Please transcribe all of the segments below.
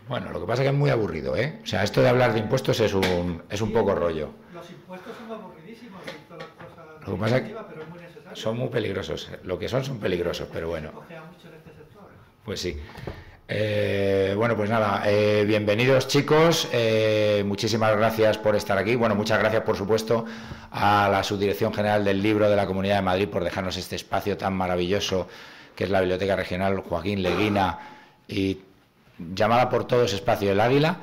Bueno, lo que pasa es que es muy aburrido, ¿eh? O sea, esto de hablar de impuestos es un Sí, poco rollo. los impuestos son aburridísimos y todas las cosas Lo que pasa es legislativas, pero es muy que necesario. son muy peligrosos. Lo que son peligrosos, pero Es que se bueno, cojea mucho en este sector. pues sí. Bueno, pues nada, bienvenidos chicos, muchísimas gracias por estar aquí. Bueno, muchas gracias por supuesto a la Subdirección General del Libro de la Comunidad de Madrid por dejarnos este espacio tan maravilloso que es la Biblioteca Regional Joaquín Leguina y llamada por todos Espacio El Águila.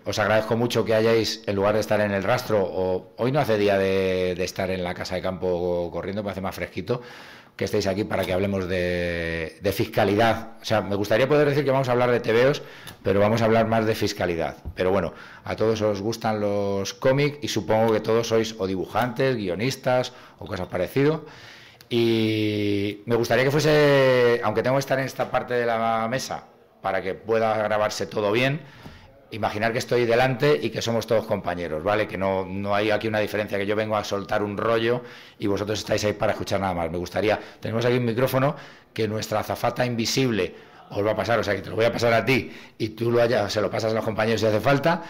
Os agradezco mucho que hayáis, en lugar de estar en el rastro, o hoy no hace día de estar en la casa de campo corriendo, parece más fresquito, que estéis aquí para que hablemos de fiscalidad. O sea, me gustaría poder decir que vamos a hablar de tebeos, pero vamos a hablar más de fiscalidad. Pero bueno, a todos os gustan los cómics y supongo que todos sois o dibujantes, guionistas o cosas parecido. Y me gustaría que fuese, aunque tengo que estar en esta parte de la mesa para que pueda grabarse todo bien, imaginar que estoy delante y que somos todos compañeros, ¿vale? Que no hay aquí una diferencia, que yo vengo a soltar un rollo y vosotros estáis ahí para escuchar nada más. Me gustaría, tenemos aquí un micrófono que nuestra azafata invisible os va a pasar, o sea que te lo voy a pasar a ti y tú se lo pasas a los compañeros si hace falta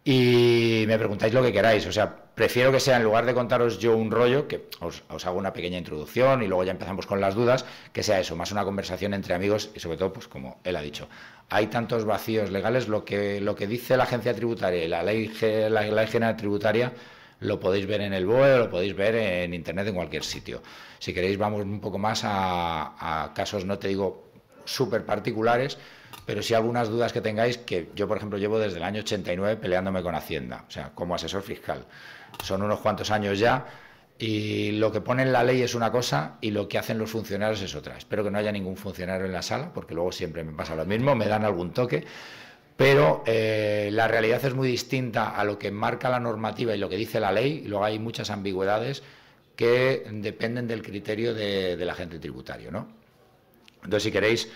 y me preguntáis lo que queráis. O sea, prefiero que sea, en lugar de contaros yo un rollo, que os hago una pequeña introducción y luego ya empezamos con las dudas, que sea eso, más una conversación entre amigos y sobre todo, pues como él ha dicho, hay tantos vacíos legales, lo que dice la agencia tributaria y la ley general tributaria lo podéis ver en el BOE, lo podéis ver en internet, en cualquier sitio. Si queréis vamos un poco más a casos, no te digo súper particulares, pero sí algunas dudas que tengáis, que yo, por ejemplo, llevo desde el año 89 peleándome con Hacienda, o sea, como asesor fiscal. Son unos cuantos años ya, y lo que pone en la ley es una cosa y lo que hacen los funcionarios es otra. Espero que no haya ningún funcionario en la sala, porque luego siempre me pasa lo mismo, me dan algún toque, pero la realidad es muy distinta a lo que marca la normativa y lo que dice la ley, y luego hay muchas ambigüedades que dependen del criterio del agente tributario, ¿no? Entonces, si queréis,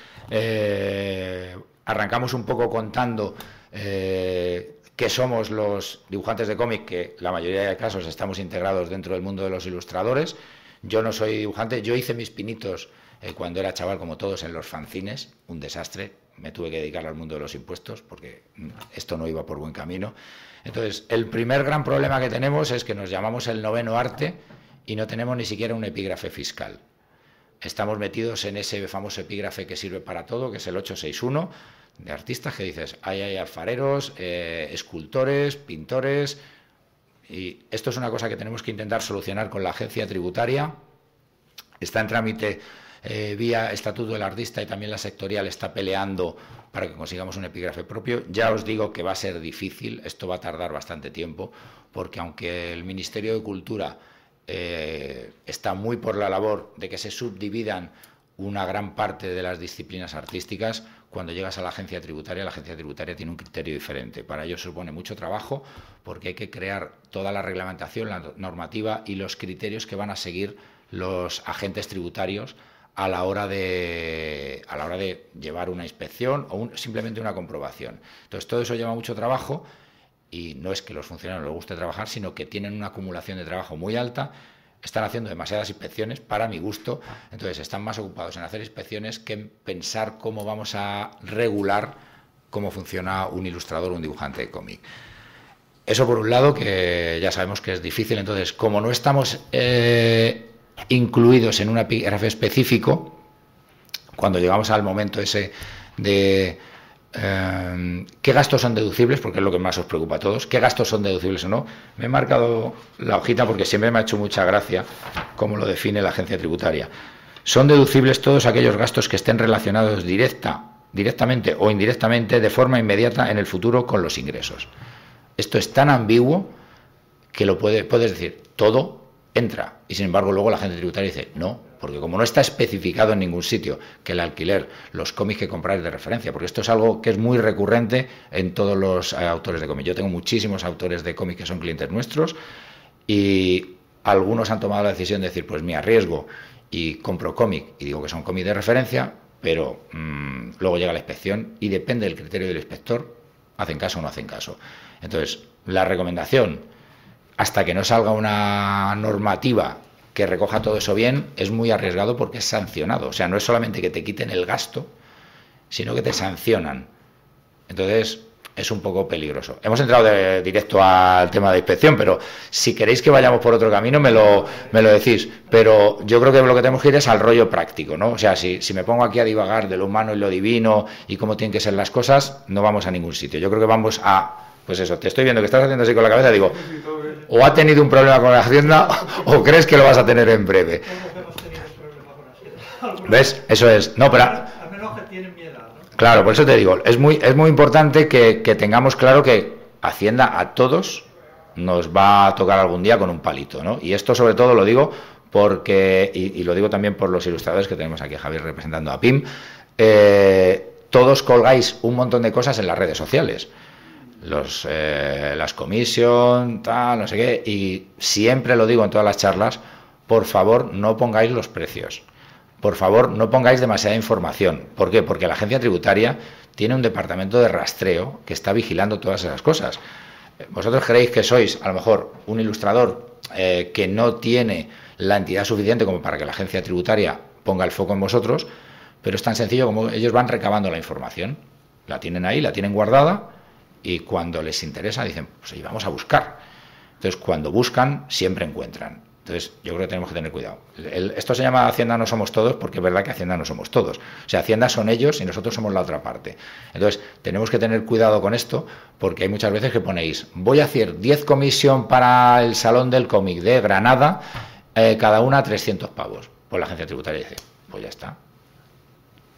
arrancamos un poco contando qué somos los dibujantes de cómic, que la mayoría de casos estamos integrados dentro del mundo de los ilustradores. Yo no soy dibujante, yo hice mis pinitos cuando era chaval, como todos, en los fanzines, un desastre. Me tuve que dedicar al mundo de los impuestos porque esto no iba por buen camino. Entonces, el primer gran problema que tenemos es que nos llamamos el noveno arte y no tenemos ni siquiera un epígrafe fiscal. Estamos metidos en ese famoso epígrafe que sirve para todo, que es el 861, de artistas que dices, hay alfareros, escultores, pintores, y esto es una cosa que tenemos que intentar solucionar con la agencia tributaria. Está en trámite vía Estatuto del Artista y también la sectorial está peleando para que consigamos un epígrafe propio. Ya os digo que va a ser difícil, esto va a tardar bastante tiempo, porque aunque el Ministerio de Cultura está muy por la labor de que se subdividan una gran parte de las disciplinas artísticas, cuando llegas a la agencia tributaria tiene un criterio diferente. Para ello supone mucho trabajo porque hay que crear toda la reglamentación, la normativa y los criterios que van a seguir los agentes tributarios a la hora de llevar una inspección o simplemente una comprobación. Entonces, todo eso lleva mucho trabajo. Y no es que los funcionarios les guste trabajar, sino que tienen una acumulación de trabajo muy alta, están haciendo demasiadas inspecciones, para mi gusto, entonces están más ocupados en hacer inspecciones que en pensar cómo vamos a regular cómo funciona un ilustrador o un dibujante de cómic. Eso por un lado, que ya sabemos que es difícil. Entonces, como no estamos incluidos en un epígrafe específico, cuando llegamos al momento ese de qué gastos son deducibles, porque es lo que más os preocupa a todos, qué gastos son deducibles o no. Me he marcado la hojita porque siempre me ha hecho mucha gracia cómo lo define la agencia tributaria. Son deducibles todos aquellos gastos que estén relacionados directamente o indirectamente de forma inmediata en el futuro con los ingresos. Esto es tan ambiguo que puedes decir todo entra, y sin embargo luego la agencia tributaria dice no, porque como no está especificado en ningún sitio que el alquiler, los cómics que compráis de referencia, porque esto es algo que es muy recurrente en todos los autores de cómic. Yo tengo muchísimos autores de cómic que son clientes nuestros y algunos han tomado la decisión de decir, pues me arriesgo y compro cómic y digo que son cómics de referencia, pero luego llega la inspección y depende del criterio del inspector, hacen caso o no hacen caso. Entonces, la recomendación, hasta que no salga una normativa que recoja todo eso bien, es muy arriesgado porque es sancionado. O sea, no es solamente que te quiten el gasto, sino que te sancionan. Entonces, es un poco peligroso. Hemos entrado directo al tema de inspección, pero si queréis que vayamos por otro camino, me lo decís. Pero yo creo que lo que tenemos que ir es al rollo práctico, ¿no? O sea, si me pongo aquí a divagar de lo humano y lo divino y cómo tienen que ser las cosas, no vamos a ningún sitio. Yo creo que vamos a... Pues eso, te estoy viendo que estás haciendo así con la cabeza, digo, o ha tenido un problema con la Hacienda o crees que lo vas a tener en breve. Todos hemos tenido problemas con la Hacienda. ¿Ves? Eso es. No, pero... Al menos que tienen miedo, ¿no? Claro, por eso te digo, es muy importante que tengamos claro que Hacienda a todos nos va a tocar algún día con un palito, ¿no? Y esto sobre todo lo digo porque, y lo digo también por los ilustradores que tenemos aquí, Javier representando a PIM, todos colgáis un montón de cosas en las redes sociales. Las commission, tal, no sé qué, y siempre lo digo en todas las charlas, por favor no pongáis los precios. Por favor, no pongáis demasiada información. ¿Por qué? Porque la agencia tributaria tiene un departamento de rastreo que está vigilando todas esas cosas. Vosotros creéis que sois, a lo mejor, un ilustrador que no tiene la entidad suficiente como para que la agencia tributaria ponga el foco en vosotros, pero es tan sencillo como ellos van recabando la información. La tienen ahí, la tienen guardada, y cuando les interesa dicen, pues ahí vamos a buscar. Entonces, cuando buscan, siempre encuentran. Entonces, yo creo que tenemos que tener cuidado. Esto se llama Hacienda no somos todos, porque es verdad que Hacienda no somos todos. O sea, Hacienda son ellos y nosotros somos la otra parte. Entonces, tenemos que tener cuidado con esto, porque hay muchas veces que ponéis, voy a hacer 10 comisión para el Salón del Cómic de Granada, cada una 300 pavos. Pues la agencia tributaria dice, pues ya está.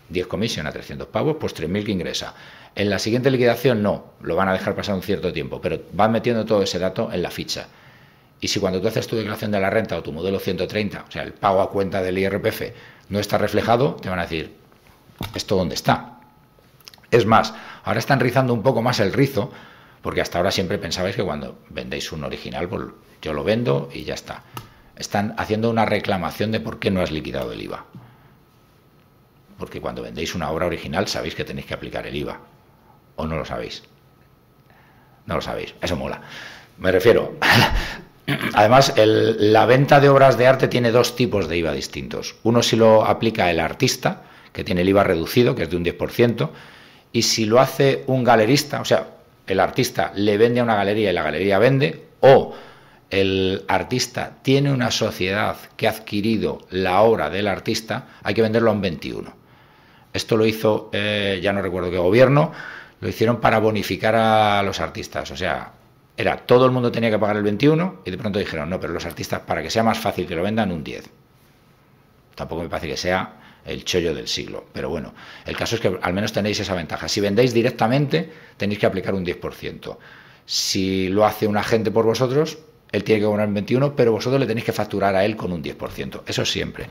10 comisión a 300 pavos, pues 3.000 que ingresa. En la siguiente liquidación no, lo van a dejar pasar un cierto tiempo, pero van metiendo todo ese dato en la ficha. Y si cuando tú haces tu declaración de la renta o tu modelo 130, o sea, el pago a cuenta del IRPF, no está reflejado, te van a decir, ¿esto dónde está? Es más, ahora están rizando un poco más el rizo, porque hasta ahora siempre pensabais que cuando vendéis un original, pues yo lo vendo y ya está. Están haciendo una reclamación de por qué no has liquidado el IVA. Porque cuando vendéis una obra original sabéis que tenéis que aplicar el IVA. ¿O no lo sabéis? No lo sabéis. Eso mola. Me refiero... Además, la venta de obras de arte tiene dos tipos de IVA distintos. Uno si lo aplica el artista, que tiene el IVA reducido, que es de un 10%, y si lo hace un galerista, o sea, el artista le vende a una galería y la galería vende, o el artista tiene una sociedad que ha adquirido la obra del artista, hay que venderlo a un 21%. Esto lo hizo, ya no recuerdo qué gobierno, lo hicieron para bonificar a los artistas, o sea... todo el mundo tenía que pagar el 21 y de pronto dijeron, no, pero los artistas, para que sea más fácil que lo vendan, un 10. Tampoco me parece que sea el chollo del siglo, pero bueno, el caso es que al menos tenéis esa ventaja. Si vendéis directamente, tenéis que aplicar un 10%. Si lo hace un agente por vosotros, él tiene que cobrar el 21, pero vosotros le tenéis que facturar a él con un 10%. Eso siempre.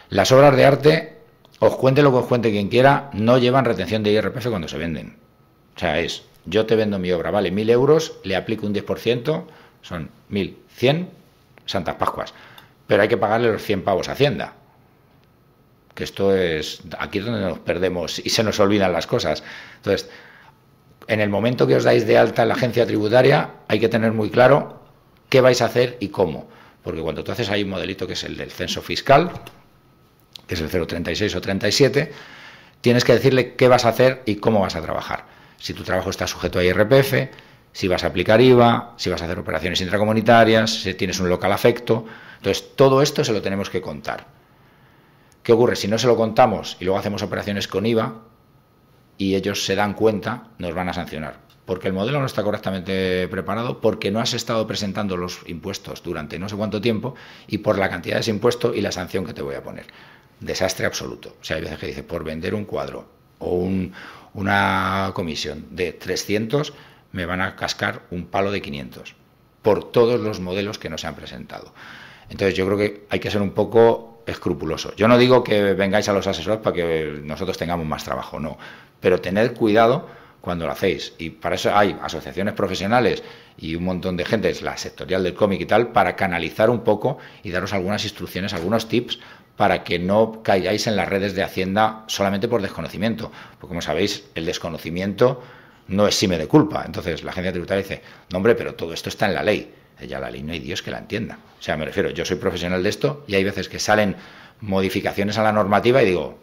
Las obras de arte, os cuente lo que os cuente quien quiera, no llevan retención de IRPF cuando se venden. O sea, yo te vendo mi obra, vale 1.000 euros, le aplico un 10%, son 1.100 Santas Pascuas. Pero hay que pagarle los 100 pavos a Hacienda. Que esto es... Aquí es donde nos perdemos y se nos olvidan las cosas. Entonces, en el momento que os dais de alta en la agencia tributaria, hay que tener muy claro qué vais a hacer y cómo. Porque cuando tú haces ahí un modelito que es el del censo fiscal, que es el 036 o 37, tienes que decirle qué vas a hacer y cómo vas a trabajar. Si tu trabajo está sujeto a IRPF, si vas a aplicar IVA, si vas a hacer operaciones intracomunitarias, si tienes un local afecto. Entonces, todo esto se lo tenemos que contar. ¿Qué ocurre? Si no se lo contamos y luego hacemos operaciones con IVA y ellos se dan cuenta, nos van a sancionar. Porque el modelo no está correctamente preparado, porque no has estado presentando los impuestos durante no sé cuánto tiempo y por la cantidad de ese impuesto y la sanción que te voy a poner. Desastre absoluto. O sea, hay veces que dice, por vender un cuadro o una comisión de 300, me van a cascar un palo de 500 por todos los modelos que no se han presentado. Entonces yo creo que hay que ser un poco escrupuloso. Yo no digo que vengáis a los asesores para que nosotros tengamos más trabajo, no, pero tened cuidado cuando lo hacéis, y para eso hay asociaciones profesionales y un montón de gente, es la sectorial del cómic y tal, para canalizar un poco y daros algunas instrucciones, algunos tips para que no caigáis en las redes de Hacienda solamente por desconocimiento, porque como sabéis, el desconocimiento no exime de culpa. Entonces la agencia tributaria dice, no hombre, pero todo esto está en la ley. Ya la ley no hay Dios que la entienda. O sea, me refiero, yo soy profesional de esto y hay veces que salen modificaciones a la normativa y digo,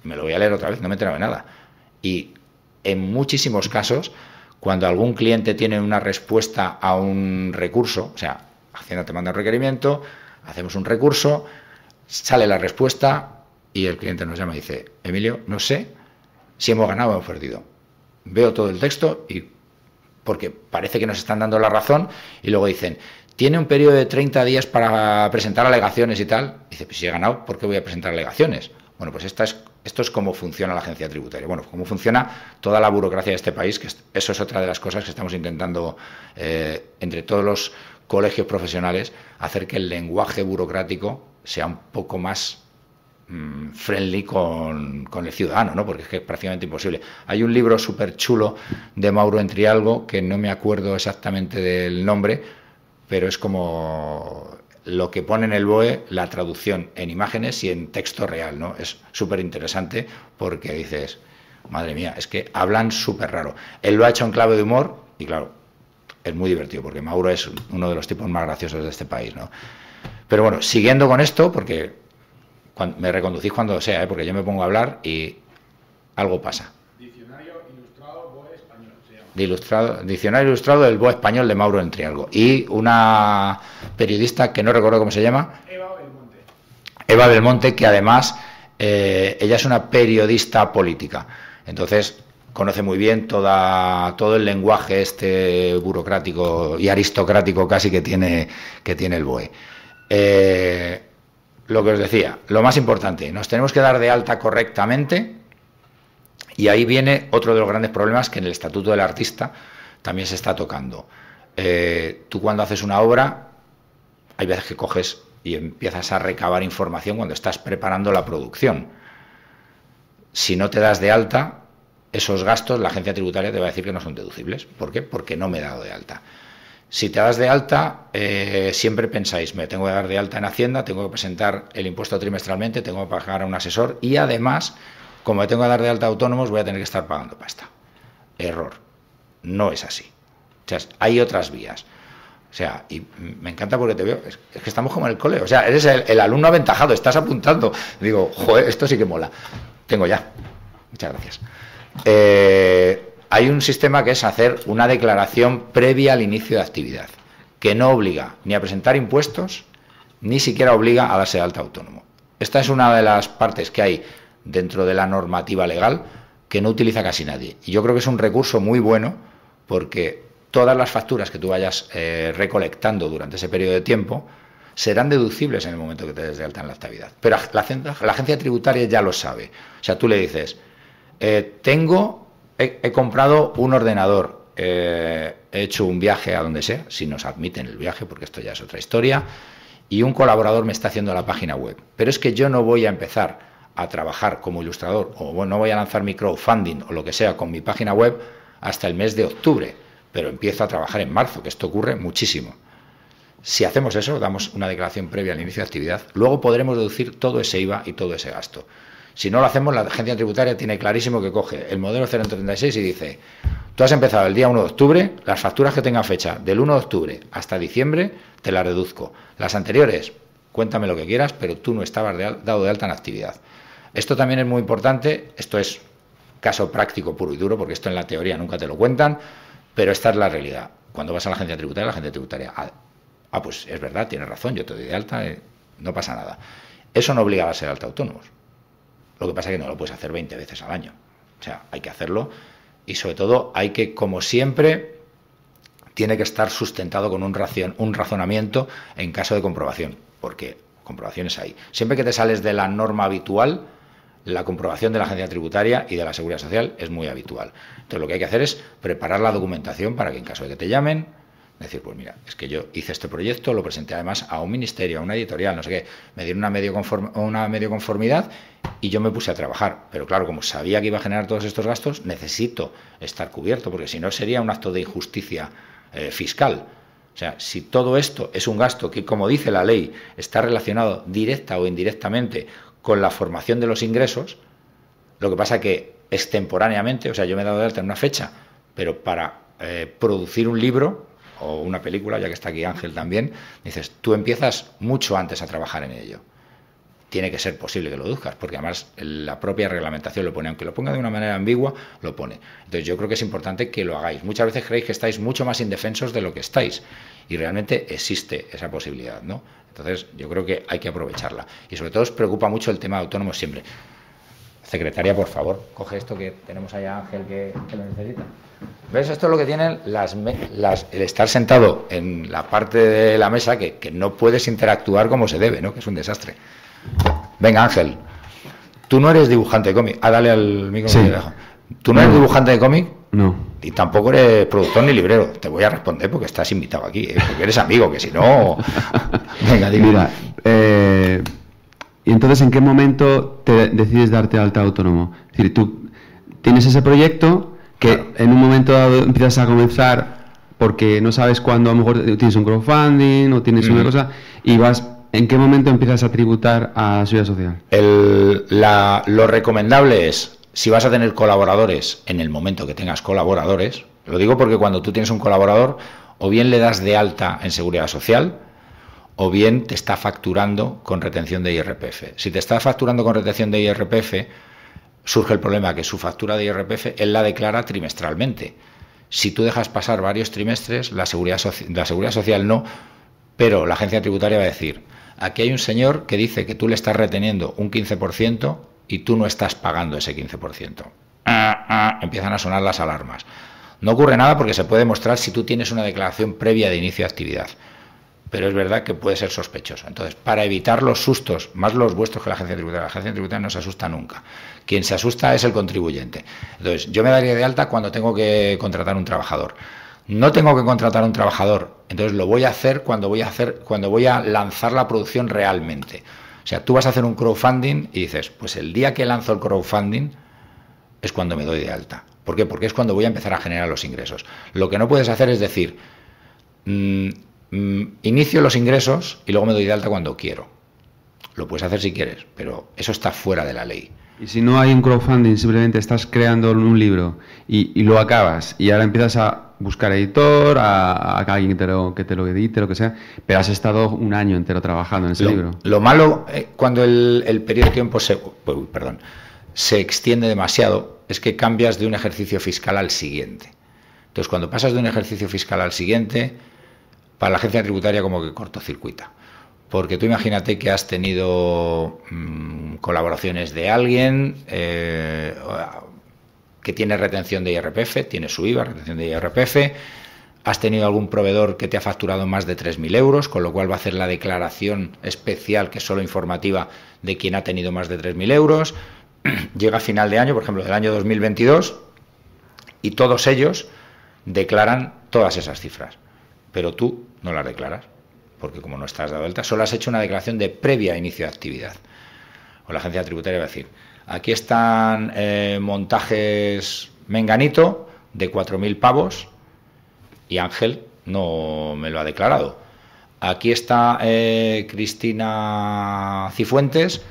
me lo voy a leer otra vez, no me he enterado de nada. Y en muchísimos casos, cuando algún cliente tiene una respuesta a un recurso, o sea, Hacienda te manda un requerimiento, hacemos un recurso, sale la respuesta y el cliente nos llama y dice: Emilio, no sé si hemos ganado o hemos perdido. Veo todo el texto y porque parece que nos están dando la razón y luego dicen: tiene un periodo de 30 días para presentar alegaciones y tal. Dice: pues si he ganado, ¿por qué voy a presentar alegaciones? Bueno, pues esto es cómo funciona la agencia tributaria. Bueno, cómo funciona toda la burocracia de este país, que eso es otra de las cosas que estamos intentando, entre todos los colegios profesionales, hacer que el lenguaje burocrático sea un poco más friendly con el ciudadano, ¿no? Porque es que es prácticamente imposible. Hay un libro súper chulo de Mauro Entrialgo, que no me acuerdo exactamente del nombre, pero es como lo que pone en el BOE, la traducción en imágenes y en texto real, ¿no? Es súper interesante porque dices: madre mía, es que hablan súper raro. Él lo ha hecho en clave de humor y claro, es muy divertido porque Mauro es uno de los tipos más graciosos de este país, ¿no? Pero bueno, siguiendo con esto, porque me reconducís cuando sea, porque yo me pongo a hablar y algo pasa. Diccionario ilustrado BOE español se llama. Diccionario ilustrado del BOE español de Mauro Entrialgo. Y una periodista que no recuerdo cómo se llama. Eva Belmonte. Eva Belmonte, que además ella es una periodista política. Entonces conoce muy bien todo el lenguaje este burocrático y aristocrático casi que tiene el BOE. Lo que os decía, lo más importante, nos tenemos que dar de alta correctamente, y ahí viene otro de los grandes problemas que en el Estatuto del Artista también se está tocando. Tú cuando haces una obra, hay veces que coges y empiezas a recabar información cuando estás preparando la producción. Si no te das de alta, esos gastos, la agencia tributaria te va a decir que no son deducibles. ¿Por qué? Porque no me he dado de alta. Si te das de alta, siempre pensáis: me tengo que dar de alta en Hacienda, tengo que presentar el impuesto trimestralmente, tengo que pagar a un asesor y además, como me tengo que dar de alta a autónomos, voy a tener que estar pagando pasta. Error. No es así. O sea, hay otras vías. O sea, y me encanta porque te veo, es que estamos como en el cole. O sea, eres el alumno aventajado, estás apuntando. Digo, joder, esto sí que mola. Tengo ya. Muchas gracias. Hay un sistema que es hacer una declaración previa al inicio de actividad, que no obliga ni a presentar impuestos, ni siquiera obliga a darse de alta autónomo. Esta es una de las partes que hay dentro de la normativa legal que no utiliza casi nadie. Y yo creo que es un recurso muy bueno porque todas las facturas que tú vayas recolectando durante ese periodo de tiempo serán deducibles en el momento que te des de alta en la actividad. Pero la agencia tributaria ya lo sabe. O sea, tú le dices: he comprado un ordenador, he hecho un viaje a donde sea, si nos admiten el viaje, porque esto ya es otra historia, y un colaborador me está haciendo la página web. Pero es que yo no voy a empezar a trabajar como ilustrador, o no voy a lanzar mi crowdfunding o lo que sea con mi página web hasta el mes de octubre, pero empiezo a trabajar en marzo, que esto ocurre muchísimo. Si hacemos eso, damos una declaración previa al inicio de actividad, luego podremos deducir todo ese IVA y todo ese gasto. Si no lo hacemos, la agencia tributaria tiene clarísimo que coge el modelo 036 y dice: tú has empezado el día 1 de octubre, las facturas que tengan fecha del 1 de octubre hasta diciembre te las reduzco. Las anteriores, cuéntame lo que quieras, pero tú no estabas dado de alta en actividad. Esto también es muy importante, esto es caso práctico puro y duro, porque esto en la teoría nunca te lo cuentan, pero esta es la realidad. Cuando vas a la agencia tributaria, pues es verdad, tienes razón, yo te doy de alta, no pasa nada. Eso no obliga a darse de alta autónomos. Lo que pasa es que no lo puedes hacer 20 veces al año. O sea, hay que hacerlo y sobre todo hay que, como siempre, tiene que estar sustentado con un razonamiento en caso de comprobación, porque comprobaciones hay. Siempre que te sales de la norma habitual, la comprobación de la agencia tributaria y de la Seguridad Social es muy habitual. Entonces lo que hay que hacer es preparar la documentación para que en caso de que te llamen, decir: pues mira, es que yo hice este proyecto, lo presenté además a un ministerio, a una editorial, no sé qué, me dieron una medio conformidad y yo me puse a trabajar. Pero claro, como sabía que iba a generar todos estos gastos, necesito estar cubierto, porque si no sería un acto de injusticia fiscal. O sea, si todo esto es un gasto que, como dice la ley, está relacionado directa o indirectamente con la formación de los ingresos, lo que pasa que extemporáneamente, o sea, yo me he dado de alta en una fecha, pero para producir un libro o una película, ya que está aquí Ángel también, dices, tú empiezas mucho antes a trabajar en ello. tiene que ser posible que lo deduzcas, porque además la propia reglamentación lo pone, aunque lo ponga de una manera ambigua, lo pone. Entonces yo creo que es importante que lo hagáis. Muchas veces creéis que estáis mucho más indefensos de lo que estáis, y realmente existe esa posibilidad, ¿no? Entonces yo creo que hay que aprovecharla. Y sobre todo os preocupa mucho el tema de autónomos siempre. Secretaria, por favor, coge esto que tenemos allá, Ángel, que lo necesita. ¿Ves? Esto es lo que tienen el estar sentado en la parte de la mesa que no puedes interactuar como se debe, ¿no? Que es un desastre. Venga, Ángel, tú no eres dibujante de cómic. Dale al micro. Sí. ¿Tú no eres dibujante de cómic? No. Y tampoco eres productor ni librero. Te voy a responder porque estás invitado aquí, porque eres amigo, que si no... Venga, dime. Mira, y entonces, ¿en qué momento te decides darte alta autónomo? Es decir, tú tienes ese proyecto que claro, en un momento dado empiezas a comenzar porque no sabes cuándo, a lo mejor tienes un crowdfunding o tienes una cosa, y vas... ¿En qué momento empiezas a tributar a la seguridad social? Lo recomendable es, si vas a tener colaboradores, en el momento que tengas colaboradores, lo digo porque cuando tú tienes un colaborador, o bien le das de alta en seguridad social, o bien te está facturando con retención de IRPF. Si te está facturando con retención de IRPF, surge el problema que su factura de IRPF él la declara trimestralmente. Si tú dejas pasar varios trimestres, la seguridad social no, pero la agencia tributaria va a decir: aquí hay un señor que dice que tú le estás reteniendo un 15% y tú no estás pagando ese 15%. Empiezan a sonar las alarmas. No ocurre nada porque se puede demostrar si tú tienes una declaración previa de inicio de actividad. Pero es verdad que puede ser sospechoso. Entonces, para evitar los sustos, más los vuestros que la agencia tributaria no se asusta nunca. Quien se asusta es el contribuyente. Entonces, yo me daría de alta cuando tengo que contratar un trabajador. No tengo que contratar un trabajador, entonces lo voy a hacer cuando voy a lanzar la producción realmente. O sea, tú vas a hacer un crowdfunding y dices, pues el día que lanzo el crowdfunding es cuando me doy de alta. ¿Por qué? Porque es cuando voy a empezar a generar los ingresos. Lo que no puedes hacer es decir, inicio los ingresos y luego me doy de alta cuando quiero. Lo puedes hacer si quieres, pero eso está fuera de la ley. Y si no hay un crowdfunding, simplemente estás creando un libro y lo acabas y ahora empiezas a buscar editor, a alguien que te lo edite, lo que sea, pero has estado un año entero trabajando en ese libro. Lo malo, cuando el periodo de tiempo se extiende demasiado, es que cambias de un ejercicio fiscal al siguiente. Entonces, cuando pasas de un ejercicio fiscal al siguiente, para la agencia tributaria como que cortocircuita. Porque tú imagínate que has tenido colaboraciones de alguien que tiene retención de IRPF, tiene su IVA, retención de IRPF, has tenido algún proveedor que te ha facturado más de 3.000 euros, con lo cual va a hacer la declaración especial, que es solo informativa, de quien ha tenido más de 3.000 euros. Llega a final de año, por ejemplo, del año 2022, y todos ellos declaran todas esas cifras, pero tú no las declaras, porque como no estás dado de alta, solo has hecho una declaración de previa inicio de actividad. O la agencia tributaria va a decir: aquí están montajes menganito de 4.000 pavos y Ángel no me lo ha declarado. Aquí está Cristina Cifuentes,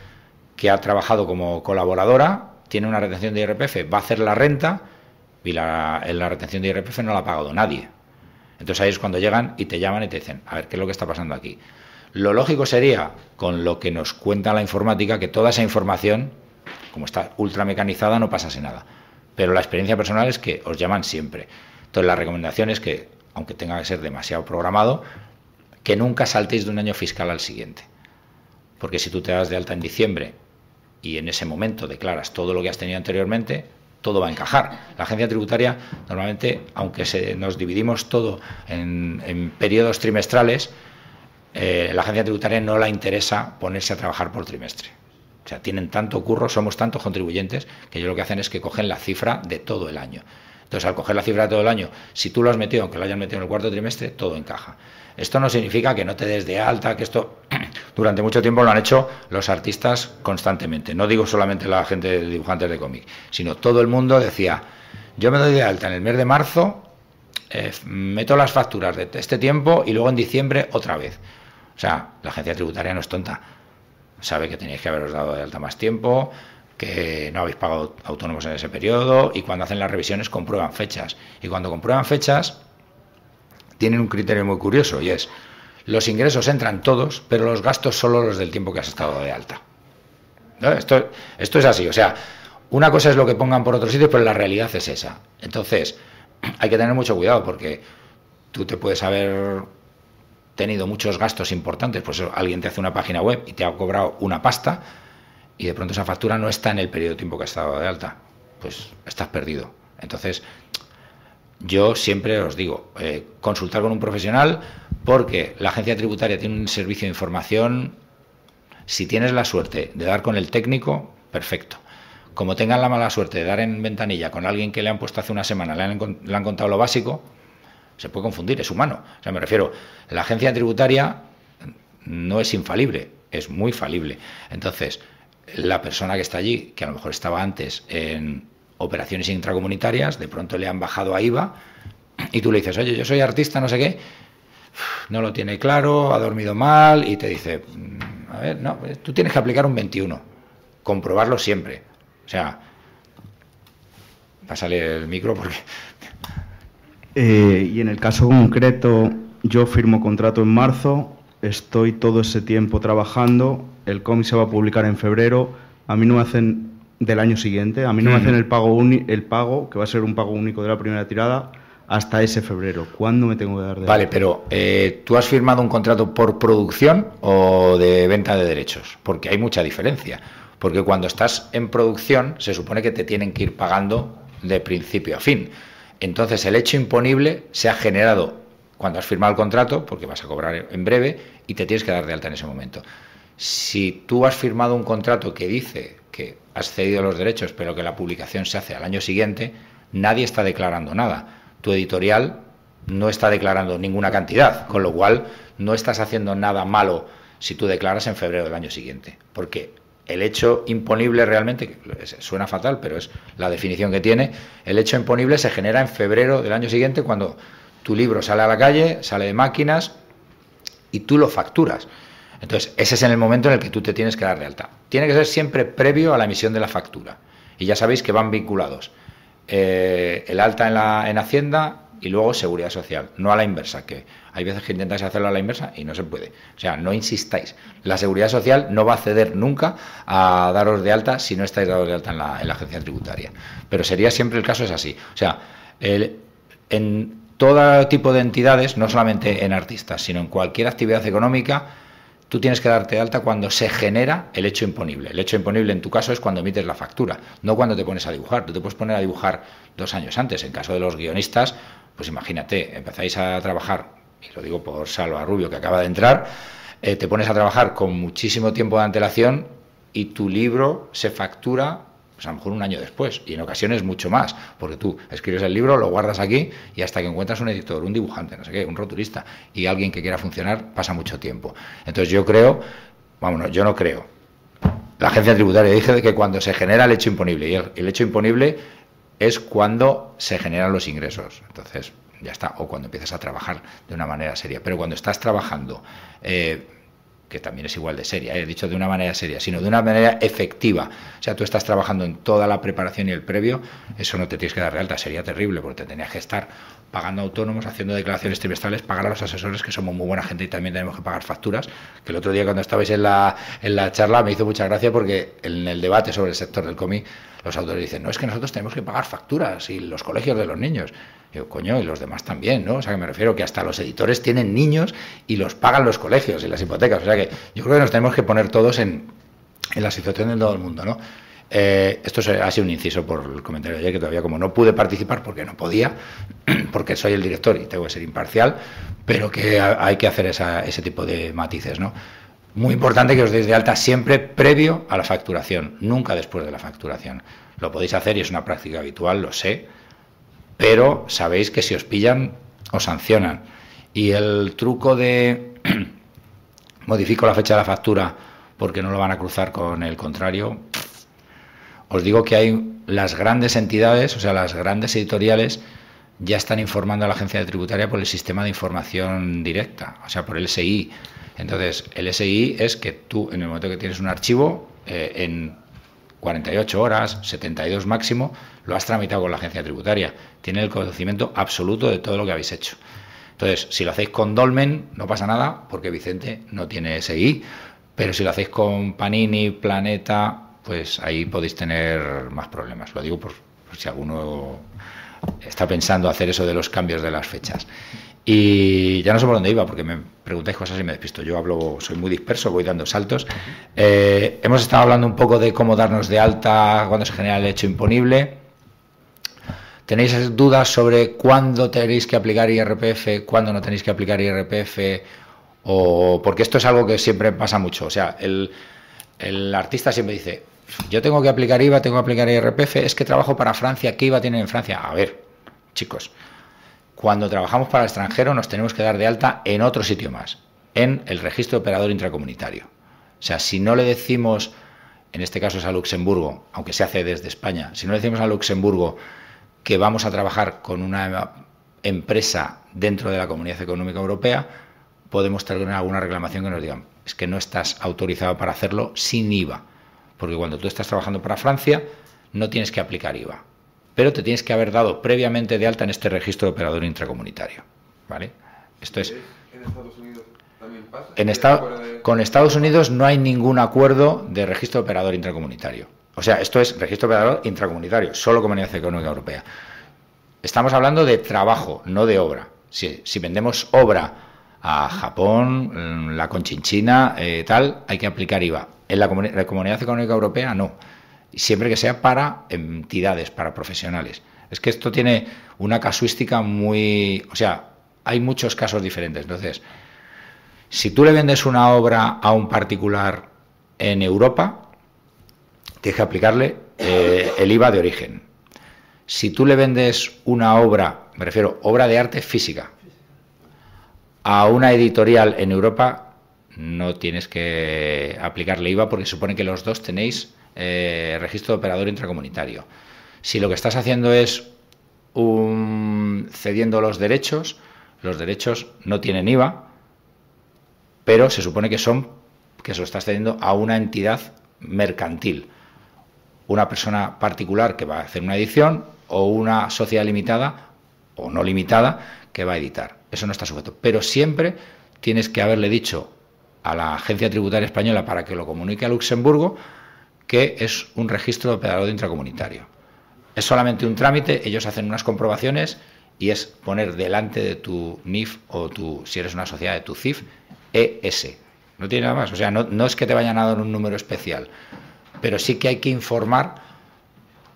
que ha trabajado como colaboradora, tiene una retención de IRPF, va a hacer la renta y la retención de IRPF no la ha pagado nadie. Entonces ahí es cuando llegan y te llaman y te dicen: a ver, ¿qué es lo que está pasando aquí? Lo lógico sería, con lo que nos cuenta la informática, que toda esa información, como está ultra mecanizada, no pasase nada. Pero la experiencia personal es que os llaman siempre. Entonces la recomendación es que, aunque tenga que ser demasiado programado, que nunca saltéis de un año fiscal al siguiente. Porque si tú te das de alta en diciembre y en ese momento declaras todo lo que has tenido anteriormente, todo va a encajar. La agencia tributaria, normalmente, aunque nos dividimos todo en periodos trimestrales, la agencia tributaria no la interesa ponerse a trabajar por trimestre. O sea, tienen tanto curro, somos tantos contribuyentes, que ellos lo que hacen es que cogen la cifra de todo el año. Entonces, al coger la cifra de todo el año, si tú lo has metido, aunque lo hayan metido en el cuarto trimestre, todo encaja. Esto no significa que no te des de alta, que esto durante mucho tiempo lo han hecho los artistas constantemente. No digo solamente la gente de dibujantes de cómic, sino todo el mundo decía: yo me doy de alta en el mes de marzo, meto las facturas de este tiempo y luego en diciembre otra vez. O sea, la agencia tributaria no es tonta. Sabe que tenéis que haberos dado de alta más tiempo, que no habéis pagado autónomos en ese periodo, y cuando hacen las revisiones comprueban fechas. Y cuando comprueban fechas, tienen un criterio muy curioso, y es: los ingresos entran todos, pero los gastos solo los del tiempo que has estado de alta. ¿no? Esto es así, o sea, una cosa es lo que pongan por otro sitio, pero la realidad es esa. Entonces, hay que tener mucho cuidado porque tú te puedes haber tenido muchos gastos importantes, pues alguien te hace una página web y te ha cobrado una pasta y de pronto esa factura no está en el periodo de tiempo que has estado de alta, pues estás perdido. Entonces, yo siempre os digo, consultar con un profesional, porque la agencia tributaria tiene un servicio de información. Si tienes la suerte de dar con el técnico, perfecto. Como tengan la mala suerte de dar en ventanilla con alguien que le han puesto hace una semana, le han contado lo básico, se puede confundir, es humano. O sea, me refiero, la agencia tributaria no es infalible, es muy falible. Entonces, la persona que está allí, que a lo mejor estaba antes en operaciones intracomunitarias, de pronto le han bajado a IVA y tú le dices, oye, yo soy artista, no sé qué, no lo tiene claro, ha dormido mal y te dice, a ver, no, tú tienes que aplicar un 21, comprobarlo siempre. O sea, pásale el micro porque... Y en el caso concreto, yo firmo contrato en marzo, estoy todo ese tiempo trabajando, el cómic se va a publicar en febrero, a mí no me hacen del año siguiente, a mí no me hacen el pago, que va a ser un pago único de la primera tirada, hasta ese febrero. ¿Cuándo me tengo que dar de Vale, alta? pero ¿tú has firmado un contrato por producción o de venta de derechos? Porque hay mucha diferencia. Porque cuando estás en producción se supone que te tienen que ir pagando de principio a fin. Entonces el hecho imponible se ha generado cuando has firmado el contrato, porque vas a cobrar en breve y te tienes que dar de alta en ese momento. Si tú has firmado un contrato que dice que has cedido los derechos, pero que la publicación se hace al año siguiente, nadie está declarando nada. Tu editorial no está declarando ninguna cantidad, con lo cual no estás haciendo nada malo si tú declaras en febrero del año siguiente, porque el hecho imponible realmente, que suena fatal, pero es la definición que tiene, el hecho imponible se genera en febrero del año siguiente cuando tu libro sale a la calle, sale de máquinas y tú lo facturas. Entonces, ese es en el momento en el que tú te tienes que dar de alta. Tiene que ser siempre previo a la emisión de la factura. Y ya sabéis que van vinculados el alta en Hacienda y luego Seguridad Social, no a la inversa, que hay veces que intentáis hacerlo a la inversa y no se puede. O sea, no insistáis. La Seguridad Social no va a ceder nunca a daros de alta si no estáis dados de alta en la agencia tributaria. Pero sería siempre el caso, es así. O sea, en todo tipo de entidades, no solamente en artistas, sino en cualquier actividad económica, tú tienes que darte de alta cuando se genera el hecho imponible. El hecho imponible en tu caso es cuando emites la factura, no cuando te pones a dibujar. Tú te puedes poner a dibujar 2 años antes. En caso de los guionistas, pues imagínate, empezáis a trabajar, y lo digo por Salva Rubio, que acaba de entrar, te pones a trabajar con muchísimo tiempo de antelación y tu libro se factura pues a lo mejor 1 año después, y en ocasiones mucho más, porque tú escribes el libro, lo guardas aquí y hasta que encuentras un editor, un dibujante, no sé qué, un rotulista y alguien que quiera funcionar, pasa mucho tiempo. Entonces yo creo, vámonos, yo no creo. La agencia tributaria dije que cuando se genera el hecho imponible, y el hecho imponible es cuando se generan los ingresos. Entonces ya está, o cuando empiezas a trabajar de una manera seria. Pero cuando estás trabajando, que también es igual de seria, he dicho de una manera seria, sino de una manera efectiva. O sea, tú estás trabajando en toda la preparación y el previo, eso no te tienes que dar de alta, sería terrible, porque te tenías que estar pagando autónomos, haciendo declaraciones trimestrales, pagar a los asesores, que somos muy buena gente y también tenemos que pagar facturas, que el otro día cuando estabais en la charla me hizo mucha gracia porque en el debate sobre el sector del cómic, los autores dicen, no, es que nosotros tenemos que pagar facturas y los colegios de los niños. Y yo, coño, y los demás también, ¿no? O sea, que me refiero que hasta los editores tienen niños y los pagan los colegios y las hipotecas. O sea que yo creo que nos tenemos que poner todos en la situación de todo el mundo, ¿no? Esto ha sido un inciso por el comentario de ayer, que todavía como no pude participar porque no podía, porque soy el director y tengo que ser imparcial, pero que hay que hacer ese tipo de matices, ¿no? Muy importante que os deis de alta siempre previo a la facturación, nunca después de la facturación. Lo podéis hacer y es una práctica habitual, lo sé, pero sabéis que si os pillan, os sancionan. Y el truco de modifico la fecha de la factura porque no lo van a cruzar con el contrario, os digo que hay las grandes entidades, o sea, las grandes editoriales, ya están informando a la agencia tributaria por el sistema de información directa, o sea, por el SI. Entonces, el SI es que tú, en el momento que tienes un archivo, en 48 horas, 72 máximo, lo has tramitado con la agencia tributaria. Tiene el conocimiento absoluto de todo lo que habéis hecho. Entonces, si lo hacéis con Dolmen, no pasa nada, porque Vicente no tiene SI. Pero si lo hacéis con Panini, Planeta pues ahí podéis tener más problemas. Lo digo por si alguno está pensando hacer eso de los cambios de las fechas. Y ya no sé por dónde iba, porque me preguntáis cosas y me despisto. Yo hablo, soy muy disperso, voy dando saltos. Hemos estado hablando un poco de cómo darnos de alta cuando se genera el hecho imponible. ¿Tenéis dudas sobre cuándo tenéis que aplicar IRPF, cuándo no tenéis que aplicar IRPF? O porque esto es algo que siempre pasa mucho. O sea, el artista siempre dice, yo tengo que aplicar IVA, tengo que aplicar IRPF, es que trabajo para Francia, ¿qué IVA tienen en Francia? A ver, chicos, cuando trabajamos para el extranjero nos tenemos que dar de alta en otro sitio más, en el registro de operador intracomunitario. O sea, si no le decimos, en este caso es a Luxemburgo, aunque se hace desde España, si no le decimos a Luxemburgo que vamos a trabajar con una empresa dentro de la Comunidad Económica Europea, podemos tener alguna reclamación que nos digan, es que no estás autorizado para hacerlo sin IVA, porque cuando tú estás trabajando para Francia no tienes que aplicar IVA, pero te tienes que haber dado previamente de alta en este registro de operador intracomunitario, ¿vale? Esto es... ¿En Estados Unidos también pasa? Con Estados Unidos no hay ningún acuerdo de registro de operador intracomunitario. O sea, esto es registro de operador intracomunitario, solo Comunidad Económica Europea. Estamos hablando de trabajo, no de obra. Si vendemos obra a Japón, la Conchinchina, tal, hay que aplicar IVA. En la Comunidad Económica Europea no. Siempre que sea para entidades, para profesionales. Es que esto tiene una casuística muy... O sea, hay muchos casos diferentes. Entonces, si tú le vendes una obra a un particular en Europa, tienes que aplicarle el IVA de origen. Si tú le vendes una obra, me refiero, obra de arte física, a una editorial en Europa, no tienes que aplicarle IVA porque supone que los dos tenéis registro de operador intracomunitario. Si lo que estás haciendo es cediendo los derechos no tienen IVA, pero se supone que se lo estás cediendo a una entidad mercantil, una persona particular que va a hacer una edición o una sociedad limitada o no limitada que va a editar. Eso no está sujeto. Pero siempre tienes que haberle dicho a la Agencia Tributaria Española para que lo comunique a Luxemburgo que es un registro de operador intracomunitario. Es solamente un trámite, ellos hacen unas comprobaciones y es poner delante de tu NIF o si eres una sociedad de tu CIF, ES. No tiene nada más. O sea, no es que te vayan a dar un número especial, pero sí que hay que informar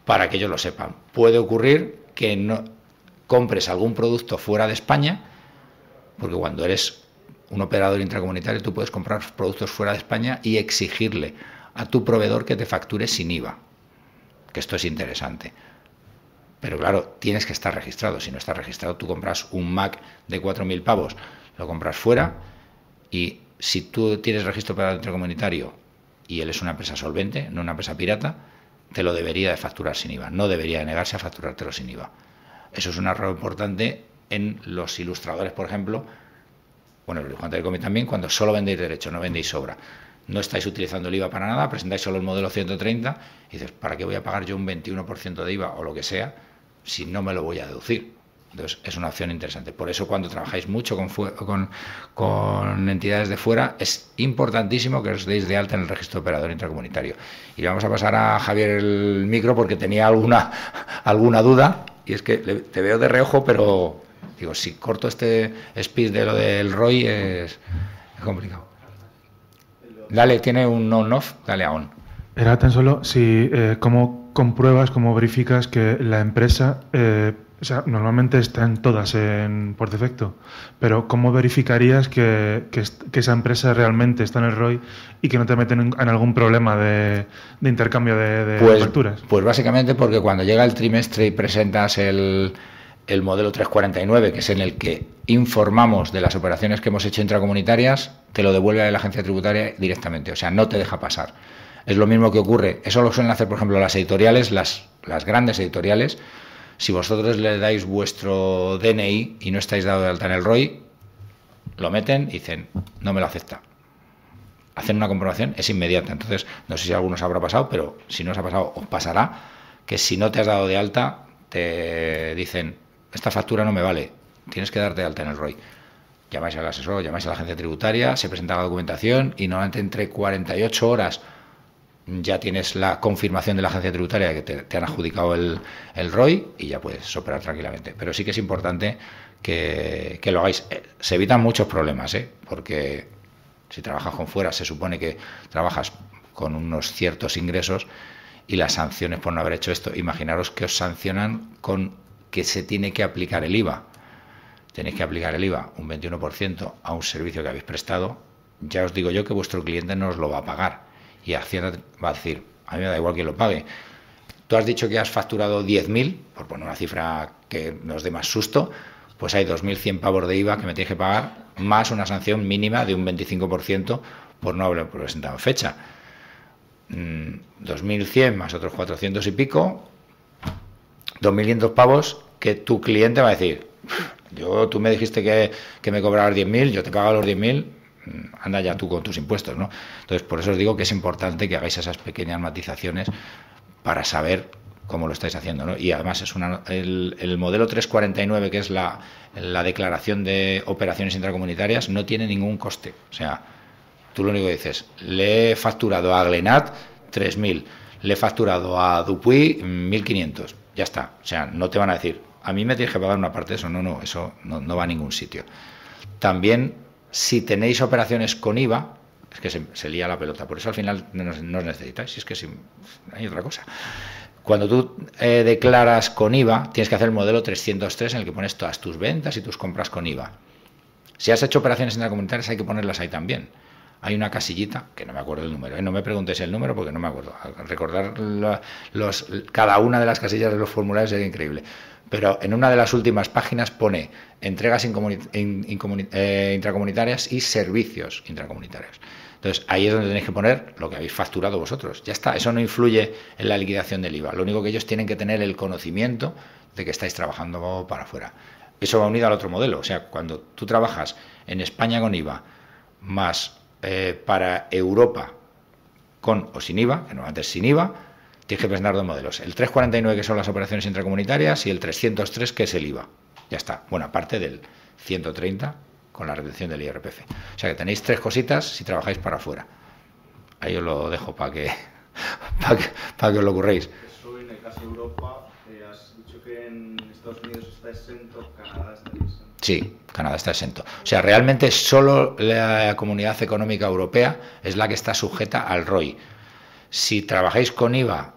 para que ellos lo sepan. Puede ocurrir que no compres algún producto fuera de España, porque cuando eres un operador intracomunitario tú puedes comprar productos fuera de España y exigirle a tu proveedor que te facture sin IVA, que esto es interesante. Pero claro, tienes que estar registrado. Si no estás registrado, tú compras un Mac de 4.000 pavos, lo compras fuera, y si tú tienes registro operador intracomunitario y él es una empresa solvente, no una empresa pirata, te lo debería de facturar sin IVA. No debería de negarse a facturártelo sin IVA. Eso es un error importante en los ilustradores, por ejemplo, bueno, los dibujantes del cómic también, cuando solo vendéis derecho, no vendéis obra. No estáis utilizando el IVA para nada, presentáis solo el modelo 130 y dices, ¿para qué voy a pagar yo un 21% de IVA o lo que sea si no me lo voy a deducir? Entonces, es una opción interesante. Por eso, cuando trabajáis mucho con entidades de fuera, es importantísimo que os deis de alta en el registro operador intracomunitario. Y vamos a pasar a Javier el micro porque tenía alguna duda, y es que te veo de reojo, pero digo, si corto este speech de lo del ROI es complicado. Dale, tiene un on-off, dale a on. Era tan solo si cómo compruebas, cómo verificas que la empresa, o sea, normalmente están todas por defecto, pero ¿cómo verificarías que esa empresa realmente está en el ROI y que no te meten en algún problema de intercambio de facturas? Pues básicamente porque cuando llega el trimestre y presentas el modelo 349, que es en el que informamos de las operaciones que hemos hecho intracomunitarias, te lo devuelve a la agencia tributaria directamente, o sea, no te deja pasar. Es lo mismo que ocurre, eso lo suelen hacer, por ejemplo, las editoriales, las grandes editoriales. Si vosotros le dais vuestro DNI y no estáis dado de alta en el ROI, lo meten y dicen, no me lo acepta. Hacen una comprobación, es inmediata. Entonces, no sé si a algunos habrá pasado, pero si no os ha pasado, os pasará, que si no te has dado de alta, te dicen, esta factura no me vale, tienes que darte de alta en el ROI. Llamáis al asesor, llamáis a la agencia tributaria, se presenta la documentación y normalmente entre 48 horas ya tienes la confirmación de la agencia tributaria de que te han adjudicado el ROI y ya puedes operar tranquilamente. Pero sí que es importante que lo hagáis. Se evitan muchos problemas, porque si trabajas con fuera se supone que trabajas con unos ciertos ingresos y las sanciones por no haber hecho esto. Imaginaros que os sancionan con que se tiene que aplicar el IVA. Tenéis que aplicar el IVA un 21% a un servicio que habéis prestado. Ya os digo yo que vuestro cliente no os lo va a pagar. Y Hacienda va a decir, a mí me da igual quién lo pague. Tú has dicho que has facturado 10.000, por poner una cifra que nos dé más susto, pues hay 2.100 pavos de IVA que me tienes que pagar, más una sanción mínima de un 25% por no haber presentado en fecha. 2.100 más otros 400 y pico, 2.500 pavos que tu cliente va a decir, tú me dijiste que me cobrabas 10.000, yo te pago los 10.000, anda ya tú con tus impuestos, ¿no? Entonces, por eso os digo que es importante que hagáis esas pequeñas matizaciones para saber cómo lo estáis haciendo, ¿no? Y además es el modelo 349, que es la declaración de operaciones intracomunitarias, no tiene ningún coste. O sea, tú lo único que dices, le he facturado a Glenat 3.000, le he facturado a Dupuy 1.500, ya está. O sea, no te van a decir, a mí me tienes que pagar una parte de eso, no, eso no va a ningún sitio. También, si tenéis operaciones con IVA, es que se lía la pelota, por eso al final no os necesitáis, si es que hay otra cosa. Cuando tú declaras con IVA, tienes que hacer el modelo 303 en el que pones todas tus ventas y tus compras con IVA. Si has hecho operaciones intracomunitarias hay que ponerlas ahí también. Hay una casillita, que no me acuerdo el número, no me preguntéis el número porque no me acuerdo. Recordar cada una de las casillas de los formularios sería increíble. Pero en una de las últimas páginas pone entregas intracomunitarias y servicios intracomunitarios. Entonces, ahí es donde tenéis que poner lo que habéis facturado vosotros. Ya está, eso no influye en la liquidación del IVA. Lo único que ellos tienen que tener el conocimiento de que estáis trabajando para afuera. Eso va unido al otro modelo. O sea, cuando tú trabajas en España con IVA, más para Europa con o sin IVA, que normalmente es sin IVA, tienes que presentar dos modelos. El 349, que son las operaciones intracomunitarias, y el 303, que es el IVA. Ya está. Bueno, aparte del 130 con la retención del IRPF. O sea que tenéis tres cositas si trabajáis para afuera. Ahí os lo dejo para que os lo ocurréis. Eso en el caso de Europa, has dicho que en Estados Unidos está exento, Canadá está exento. Sí, Canadá está exento. O sea, realmente solo la Comunidad Económica Europea es la que está sujeta al ROI. Si trabajáis con IVA,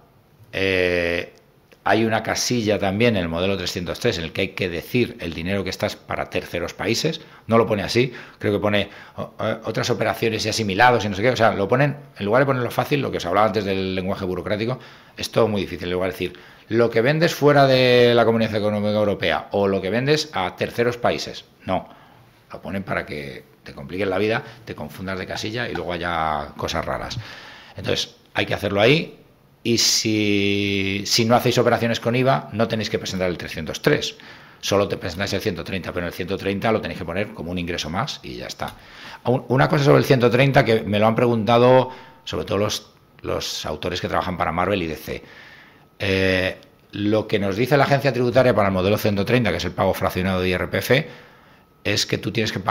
hay una casilla también en el modelo 303 en el que hay que decir el dinero que estás para terceros países. No lo pone así, creo que pone otras operaciones y asimilados y no sé qué. O sea, lo ponen, en lugar de ponerlo fácil, lo que os hablaba antes del lenguaje burocrático, es todo muy difícil. En lugar de decir lo que vendes fuera de la Comunidad Económica Europea o lo que vendes a terceros países. No, lo ponen para que te compliquen la vida, te confundas de casilla y luego haya cosas raras. Entonces, hay que hacerlo ahí. Y si no hacéis operaciones con IVA, no tenéis que presentar el 303. Solo te presentáis el 130, pero en el 130 lo tenéis que poner como un ingreso más y ya está. Una cosa sobre el 130 que me lo han preguntado, sobre todo los autores que trabajan para Marvel y DC. Lo que nos dice la agencia tributaria para el modelo 130, que es el pago fraccionado de IRPF, es que tú tienes que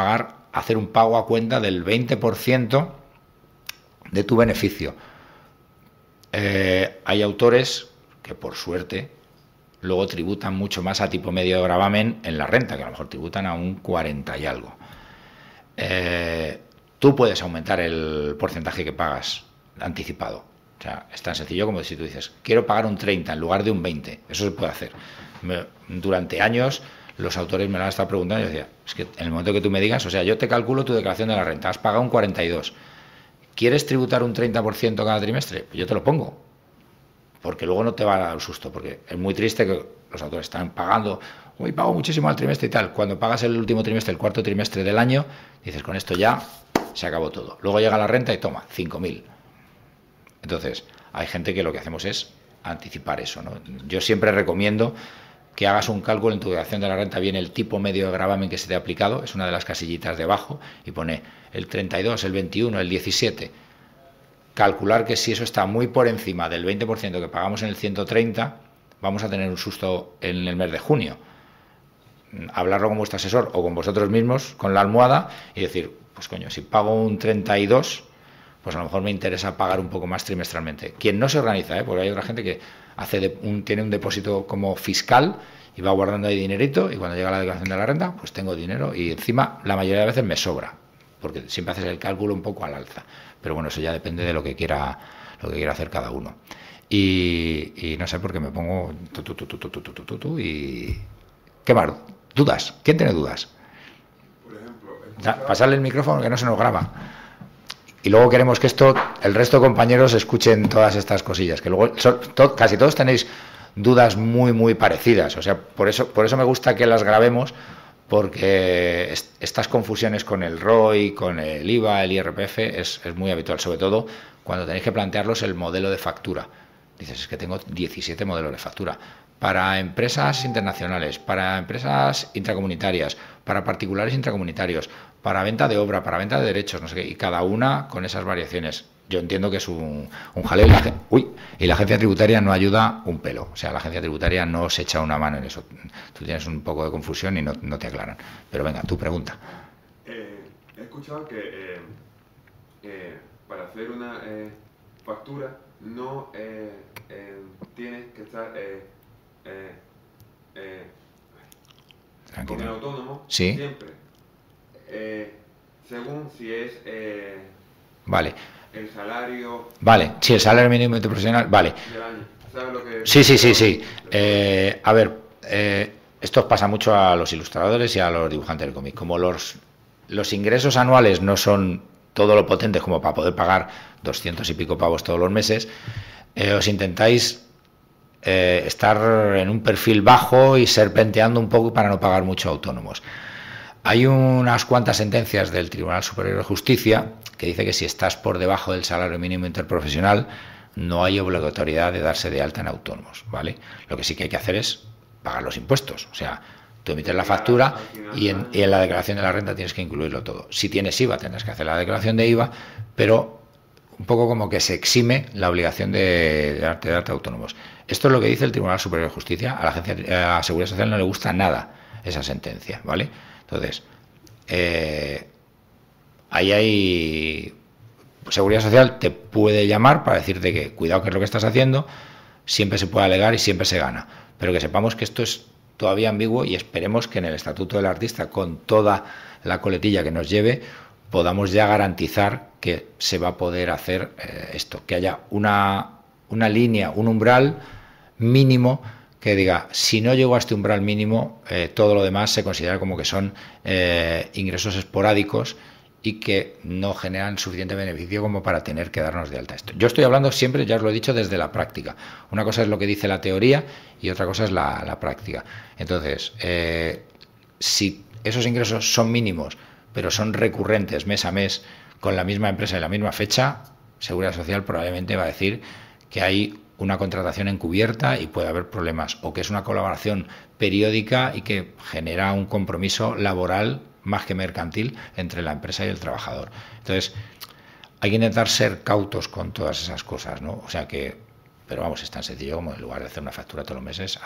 hacer un pago a cuenta del 20% de tu beneficio. Hay autores que, por suerte, luego tributan mucho más a tipo medio de gravamen en la renta, que a lo mejor tributan a un 40 y algo. Tú puedes aumentar el porcentaje que pagas anticipado. O sea, es tan sencillo como si tú dices, quiero pagar un 30 en lugar de un 20. Eso se puede hacer. Durante años los autores me lo han estado preguntando y yo decía, es que en el momento que tú me digas, o sea, yo te calculo tu declaración de la renta, has pagado un 42. ¿Quieres tributar un 30% cada trimestre? Pues yo te lo pongo, porque luego no te va a dar el susto, porque es muy triste que los autores están pagando, hoy pago muchísimo al trimestre y tal. Cuando pagas el último trimestre, el cuarto trimestre del año, dices, con esto ya se acabó todo. Luego llega la renta y toma, 5.000. Entonces, hay gente que lo que hacemos es anticipar eso, ¿no? Yo siempre recomiendo que hagas un cálculo en tu declaración de la renta, viene el tipo medio de gravamen que se te ha aplicado, es una de las casillitas de abajo, y pone el 32, el 21, el 17. Calcular que si eso está muy por encima del 20% que pagamos en el 130, vamos a tener un susto en el mes de junio. Hablarlo con vuestro asesor o con vosotros mismos, con la almohada, y decir, pues coño, si pago un 32, pues a lo mejor me interesa pagar un poco más trimestralmente. Quien no se organiza, porque hay otra gente que tiene un depósito como fiscal y va guardando ahí dinerito, y cuando llega la declaración de la renta, pues tengo dinero y encima la mayoría de veces me sobra, porque siempre haces el cálculo un poco al alza. Pero bueno, eso ya depende de lo que quiera hacer cada uno. Y no sé por qué me pongo y... ¿Qué más? ¿Dudas? ¿Quién tiene dudas? Por ejemplo, Pasarle el micrófono que no se nos graba. Y luego queremos que el resto de compañeros escuchen todas estas cosillas, que luego casi todos tenéis dudas muy, muy parecidas. O sea, por eso me gusta que las grabemos, porque estas confusiones con el ROI, con el IVA, el IRPF, es muy habitual, sobre todo cuando tenéis que plantearlos el modelo de factura. Dices, es que tengo 17 modelos de factura. Para empresas internacionales, para empresas intracomunitarias, para particulares intracomunitarios, para venta de obra, para venta de derechos, no sé qué, y cada una con esas variaciones. Yo entiendo que es un jaleo y la agencia tributaria no ayuda un pelo. O sea, la agencia tributaria no se echa una mano en eso. Tú tienes un poco de confusión y no te aclaran. Pero venga, tu pregunta. he escuchado que para hacer una factura no tienes que estar con el autónomo sí. Siempre. Según si es vale. el salario. Vale, sí, el salario mínimo interprofesional, vale. Del año. ¿Sabes lo que Sí. A ver, esto pasa mucho a los ilustradores y a los dibujantes del cómic. Como los ingresos anuales no son todo lo potentes como para poder pagar 200 y pico pavos todos los meses, os intentáis estar en un perfil bajo y serpenteando un poco para no pagar mucho a autónomos. Hay unas cuantas sentencias del Tribunal Superior de Justicia que dice que si estás por debajo del salario mínimo interprofesional no hay obligatoriedad de darse de alta en autónomos, ¿vale? Lo que sí que hay que hacer es pagar los impuestos. O sea, tú emites la factura y en la declaración de la renta tienes que incluirlo todo. Si tienes IVA tendrás que hacer la declaración de IVA, pero un poco como que se exime la obligación de darte de alta a autónomos. Esto es lo que dice el Tribunal Superior de Justicia. A la Seguridad Social no le gusta nada esa sentencia, ¿vale? Entonces, ahí hay... Seguridad Social te puede llamar para decirte que cuidado que es lo que estás haciendo, siempre se puede alegar y siempre se gana. Pero que sepamos que esto es todavía ambiguo y esperemos que en el Estatuto del Artista, con toda la coletilla que nos lleve, podamos ya garantizar que se va a poder hacer esto, que haya una línea, un umbral mínimo que diga, si no llego a este umbral mínimo, todo lo demás se considera como que son ingresos esporádicos y que no generan suficiente beneficio como para tener que darnos de alta esto. Yo estoy hablando siempre, ya os lo he dicho, desde la práctica. Una cosa es lo que dice la teoría y otra cosa es la práctica. Entonces, si esos ingresos son mínimos, pero son recurrentes mes a mes con la misma empresa en la misma fecha, Seguridad Social probablemente va a decir que hay una contratación encubierta y puede haber problemas, o que es una colaboración periódica y que genera un compromiso laboral más que mercantil entre la empresa y el trabajador. Entonces, hay que intentar ser cautos con todas esas cosas, ¿no? O sea que, pero vamos, es tan sencillo como en lugar de hacer una factura todos los meses,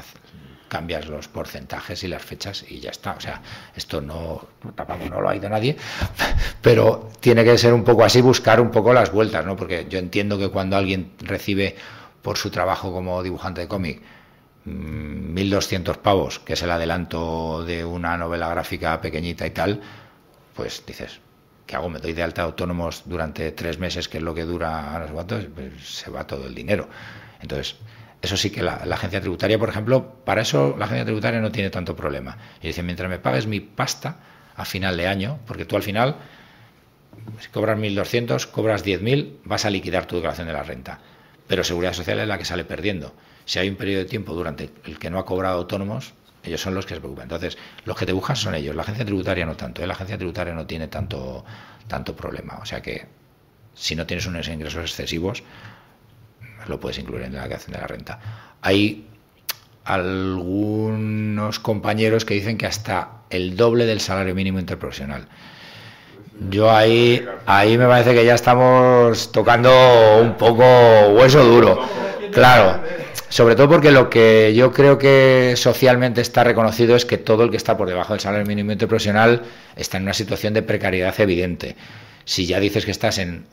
cambias los porcentajes y las fechas y ya está. O sea, esto no lo ha ido nadie, pero tiene que ser un poco así, buscar un poco las vueltas, ¿no? Porque yo entiendo que cuando alguien recibe por su trabajo como dibujante de cómic 1.200 pavos, que es el adelanto de una novela gráfica pequeñita y tal, pues dices, ¿qué hago? ¿Me doy de alta a autónomos durante 3 meses, que es lo que dura no sé cuántos? Pues se va todo el dinero. Entonces, eso sí que la agencia tributaria, por ejemplo, para eso la agencia tributaria no tiene tanto problema. Y dicen, mientras me pagues mi pasta a final de año, porque tú al final, si cobras 1.200, cobras 10.000, vas a liquidar tu declaración de la renta. Pero Seguridad Social es la que sale perdiendo. Si hay un periodo de tiempo durante el que no ha cobrado autónomos, ellos son los que se preocupan. Entonces, los que te buscan son ellos. La agencia tributaria no tanto. La agencia tributaria no tiene tanto problema. O sea que, si no tienes unos ingresos excesivos, lo puedes incluir en la declaración de la renta. Hay algunos compañeros que dicen que hasta el doble del salario mínimo interprofesional. Yo ahí me parece que ya estamos tocando un poco hueso duro. Claro, sobre todo porque lo que yo creo que socialmente está reconocido es que todo el que está por debajo del salario mínimo interprofesional está en una situación de precariedad evidente. Si ya dices que estás en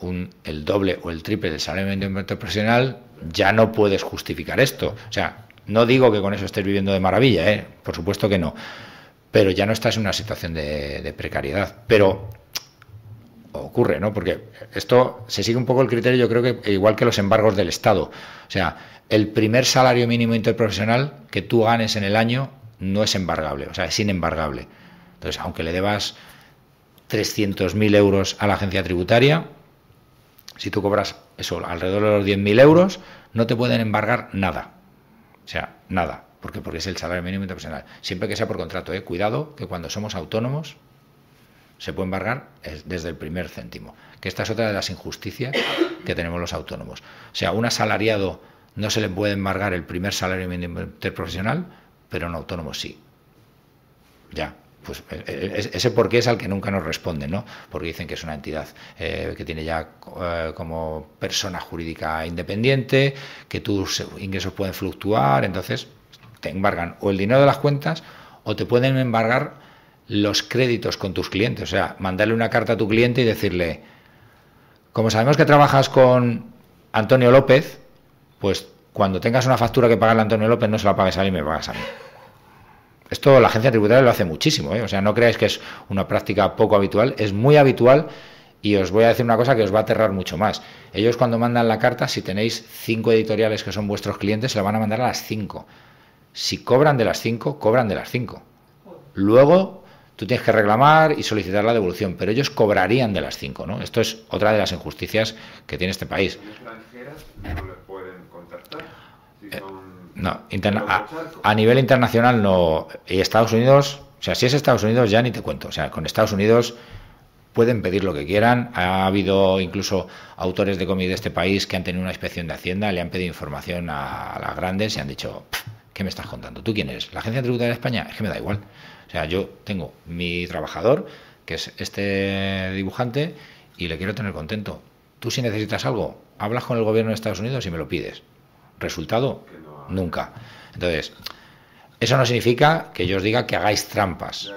el doble o el triple del salario mínimo interprofesional, ya no puedes justificar esto. O sea, no digo que con eso estés viviendo de maravilla, por supuesto que no, pero ya no estás en una situación de precariedad. Pero ocurre, ¿no? Porque esto se sigue un poco el criterio, yo creo que igual que los embargos del Estado. O sea, el primer salario mínimo interprofesional que tú ganes en el año no es embargable, o sea, es inembargable. Entonces, aunque le debas 300.000 euros a la agencia tributaria, si tú cobras eso, alrededor de los 10.000 euros, no te pueden embargar nada. O sea, nada. Porque es el salario mínimo interprofesional. Siempre que sea por contrato, Cuidado, que cuando somos autónomos se puede embargar desde el primer céntimo. Que esta es otra de las injusticias que tenemos los autónomos. O sea, un asalariado no se le puede embargar el primer salario mínimo interprofesional, pero un autónomo sí. Ya. Pues ese porqué es al que nunca nos responden, ¿no? Porque dicen que es una entidad que tiene ya como persona jurídica independiente, que tus ingresos pueden fluctuar, entonces te embargan o el dinero de las cuentas o te pueden embargar los créditos con tus clientes. O sea, mandarle una carta a tu cliente y decirle, como sabemos que trabajas con Antonio López, pues cuando tengas una factura que pagarle a Antonio López no se la pagues a él y me pagas a mí. Esto la agencia tributaria lo hace muchísimo, O sea, no creáis que es una práctica poco habitual, es muy habitual y os voy a decir una cosa que os va a aterrar mucho más. Ellos cuando mandan la carta, si tenéis 5 editoriales que son vuestros clientes, se la van a mandar a las 5. Si cobran de las 5, cobran de las 5. Luego tú tienes que reclamar y solicitar la devolución, pero ellos cobrarían de las 5, ¿no? Esto es otra de las injusticias que tiene este país. ¿Extranjeras no les pueden contactar? Si son... No, a nivel internacional no. Y Estados Unidos, o sea, si es Estados Unidos ya ni te cuento. O sea, con Estados Unidos pueden pedir lo que quieran. Ha habido incluso autores de cómic de este país que han tenido una inspección de Hacienda, le han pedido información a las grandes y han dicho, ¿qué me estás contando? ¿Tú quién eres? ¿La Agencia Tributaria de España? Es que me da igual. O sea, yo tengo mi trabajador, que es este dibujante, y le quiero tener contento. Tú si necesitas algo, hablas con el gobierno de Estados Unidos y me lo pides. ¿Resultado? Nunca. Entonces, eso no significa que yo os diga que hagáis trampas.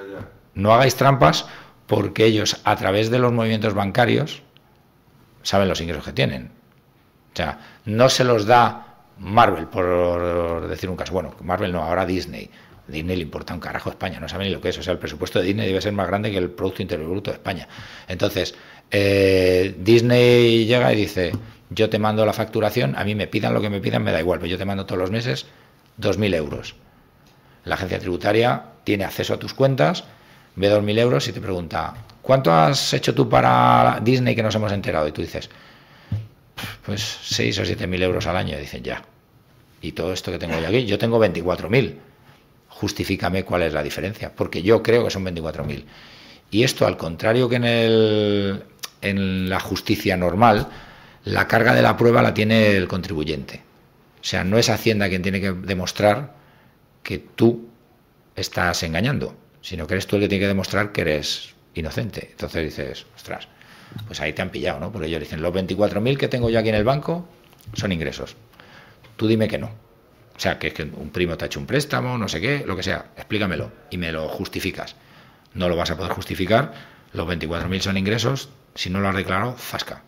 No hagáis trampas porque ellos, a través de los movimientos bancarios, saben los ingresos que tienen. O sea, no se los da Marvel, por decir un caso. Bueno, Marvel no, ahora Disney. Disney le importa un carajo a España, no sabe ni lo que es. O sea, el presupuesto de Disney debe ser más grande que el Producto Interior Bruto de España. Entonces, Disney llega y dice, yo te mando la facturación, a mí me pidan lo que me pidan, me da igual, pero yo te mando todos los meses 2.000 euros. La agencia tributaria tiene acceso a tus cuentas, ve 2.000 euros y te pregunta, ¿cuánto has hecho tú para Disney que nos hemos enterado? Y tú dices, pues 6 o 7.000 euros al año. Y dicen, ya. Y todo esto que tengo yo aquí, yo tengo 24.000. Justifícame cuál es la diferencia, porque yo creo que son 24.000. Y esto, al contrario que en la justicia normal, la carga de la prueba la tiene el contribuyente. O sea, no es Hacienda quien tiene que demostrar que tú estás engañando, sino que eres tú el que tiene que demostrar que eres inocente. Entonces dices, ostras, pues ahí te han pillado, ¿no? Porque ellos dicen, los 24.000 que tengo yo aquí en el banco son ingresos. Tú dime que no. O sea, que es que un primo te ha hecho un préstamo, no sé qué, lo que sea, explícamelo y me lo justificas. No lo vas a poder justificar, los 24.000 son ingresos, si no lo has declarado, zasca.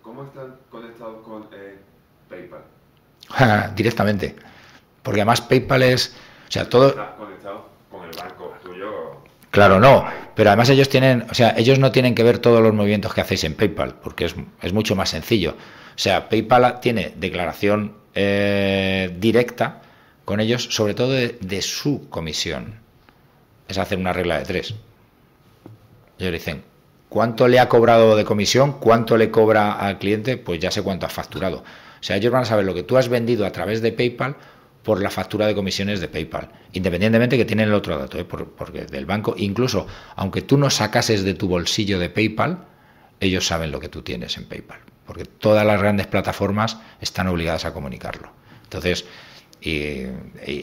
¿Cómo están conectados con PayPal? Directamente. Porque además PayPal es... O sea, todo... ¿Estás conectado con el banco tuyo? Claro, no. Pero además ellos tienen... O sea, ellos no tienen que ver todos los movimientos que hacéis en PayPal, porque es mucho más sencillo. O sea, PayPal tiene declaración directa con ellos, sobre todo de su comisión. Es hacer una regla de 3. Ellos dicen, ¿cuánto le ha cobrado de comisión? ¿Cuánto le cobra al cliente? Pues ya sé cuánto ha facturado. O sea, ellos van a saber lo que tú has vendido a través de PayPal por la factura de comisiones de PayPal, independientemente que tienen el otro dato, porque del banco, incluso aunque tú no sacases de tu bolsillo de PayPal, ellos saben lo que tú tienes en PayPal, porque todas las grandes plataformas están obligadas a comunicarlo. Entonces, y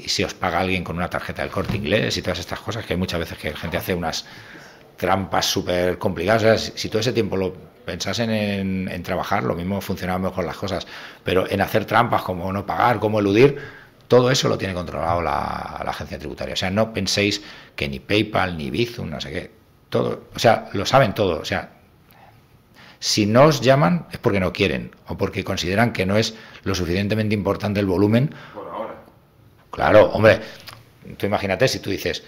si os paga alguien con una tarjeta del Corte Inglés y todas estas cosas, que hay muchas veces que la gente hace unas trampas súper complicadas. O sea, si todo ese tiempo lo pensasen en trabajar, lo mismo funcionaban mejor las cosas, pero en hacer trampas como no pagar, como eludir, todo eso lo tiene controlado la agencia tributaria. O sea, no penséis que ni PayPal ni Bizum, no sé qué, todo, o sea, lo saben todo, o sea, si no os llaman es porque no quieren o porque consideran que no es lo suficientemente importante el volumen. Por ahora. Claro, hombre, tú imagínate si tú dices,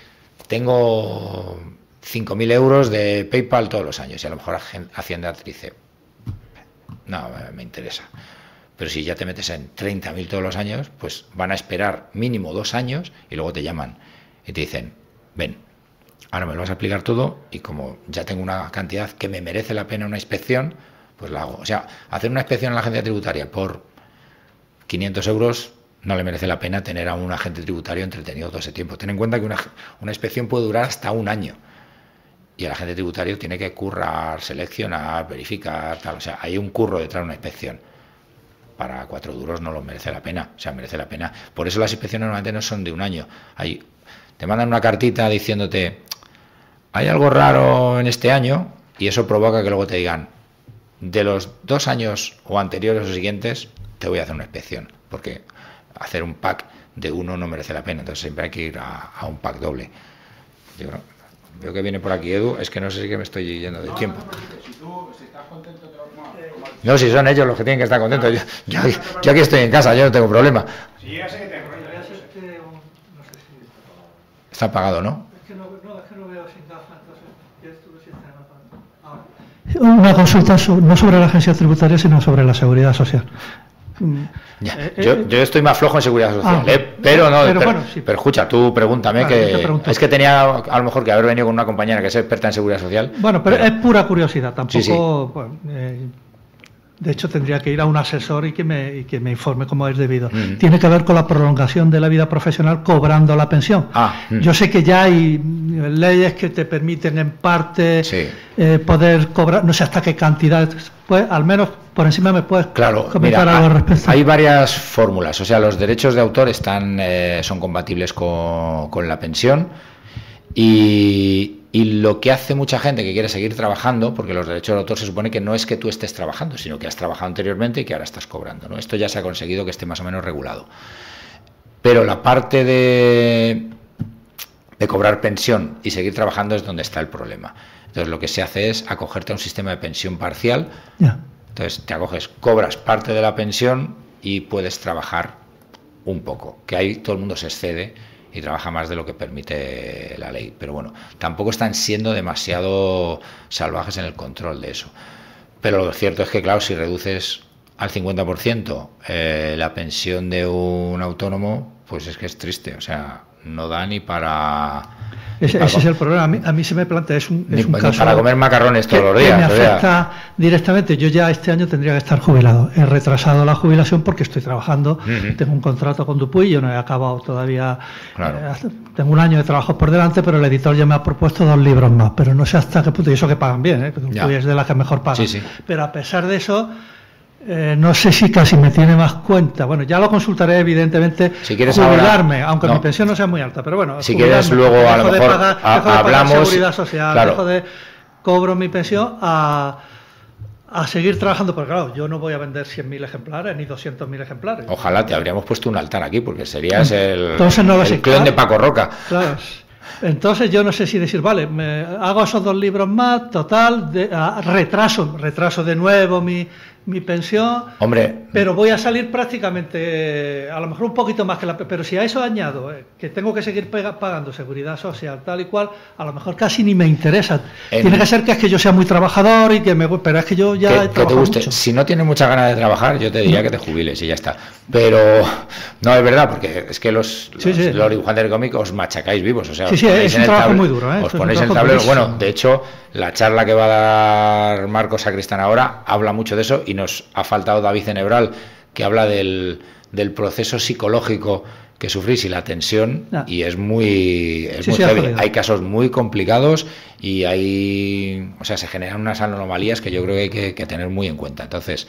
tengo 5.000 euros de PayPal todos los años y a lo mejor Hacienda te dice, no, me interesa. Pero si ya te metes en 30.000 todos los años, pues van a esperar mínimo 2 años y luego te llaman y te dicen, ven, ahora me lo vas a explicar todo y como ya tengo una cantidad que me merece la pena una inspección, pues la hago. O sea, hacer una inspección en la agencia tributaria por 500 euros no le merece la pena tener a un agente tributario entretenido todo ese tiempo. Ten en cuenta que una inspección puede durar hasta 1 año y el agente tributario tiene que currar, seleccionar, verificar, tal. O sea, hay un curro detrás de una inspección. Para 4 duros no lo merece la pena, o sea, merece la pena. Por eso las inspecciones normalmente no son de 1 año. Te mandan una cartita diciéndote, hay algo raro en este año, y eso provoca que luego te digan, de los 2 años o anteriores o siguientes, te voy a hacer una inspección, porque hacer un pack de 1 no merece la pena, entonces siempre hay que ir a un pack doble. Yo veo que viene por aquí Edu, es que no sé si que me estoy yendo de tiempo. Si estás contento, te lo No, si son ellos los que tienen que estar contentos. Yo aquí estoy en casa, yo no tengo problema. Sí, ya sé que te enrollas. Voy a hacer no sé si Está apagado, ¿no? es que no veo sin gafas, entonces ¿quieres tú que sí está apagado? Ahora. Una consulta no sobre la agencia tributaria, sino sobre la seguridad social. Ya. Yo estoy más flojo en seguridad social, pero bueno, sí. Pero escucha, tú pregúntame, vale, es que tenía a lo mejor que haber venido con una compañera que es experta en seguridad social. Bueno, pero es pura curiosidad, tampoco. Sí. Bueno, de hecho, tendría que ir a un asesor y que me informe como es debido. Tiene que ver con la prolongación de la vida profesional cobrando la pensión. Yo sé que ya hay leyes que te permiten en parte poder cobrar, no sé hasta qué cantidad, pues al menos por encima me puedes comentar algo al respecto. Hay varias fórmulas, o sea, los derechos de autor son compatibles con la pensión y lo que hace mucha gente que quiere seguir trabajando, porque los derechos de autor se supone que no es que tú estés trabajando, sino que has trabajado anteriormente y que ahora estás cobrando, ¿no? Esto ya se ha conseguido que esté más o menos regulado. Pero la parte de cobrar pensión y seguir trabajando es donde está el problema. Entonces lo que se hace es acogerte a un sistema de pensión parcial. Entonces te acoges, cobras parte de la pensión y puedes trabajar un poco, que ahí todo el mundo se excede y trabaja más de lo que permite la ley. Pero bueno, tampoco están siendo demasiado salvajes en el control de eso. Pero lo cierto es que, claro, si reduces al 50% la pensión de un autónomo, pues es que es triste. O sea, no da ni para... Ese es el problema. A mí se me plantea, es un caso... para comer macarrones todos los días. Que me afecta directamente. Yo ya este año tendría que estar jubilado. He retrasado la jubilación porque estoy trabajando. Tengo un contrato con Dupuy, yo no he acabado todavía. Tengo 1 año de trabajo por delante, pero el editor ya me ha propuesto 2 libros más. Pero no sé hasta qué punto, y eso que pagan bien, que Dupuy es de las que mejor pagan. Sí. Pero a pesar de eso... no sé si casi me tiene más cuenta. Bueno, ya lo consultaré, evidentemente, si quieres jubilarme, aunque mi pensión no sea muy alta, pero bueno, si quieres luego a lo mejor hablamos, pagar seguridad social, cobro mi pensión a seguir trabajando, porque claro, yo no voy a vender 100.000 ejemplares ni 200.000 ejemplares. Ojalá te habríamos puesto un altar aquí, porque serías el no clon de Paco Roca. Claro. Entonces yo no sé si decir, vale, me hago esos 2 libros más, total, retraso de nuevo mi pensión, pero voy a salir prácticamente, a lo mejor un poquito más que pero si a eso añado que tengo que seguir pagando seguridad social, tal y cual, a lo mejor casi ni me interesa. Tiene que ser que es que yo sea muy trabajador y pero es que yo ya he trabajado que te guste mucho. Si no tienes muchas ganas de trabajar, yo te diría que te jubiles y ya está. Pero no es verdad, porque es que los dibujantes de cómic os machacáis vivos, o sea, es un trabajo muy duro, os ponéis en el tablero. Bueno, de hecho, la charla que va a dar Marcos Sacristán ahora habla mucho de eso, y nos ha faltado David Cenebral, que habla del proceso psicológico que sufrís y la tensión, y es muy heavy. Hay casos muy complicados y se generan unas anomalías que yo creo que hay que tener muy en cuenta. Entonces,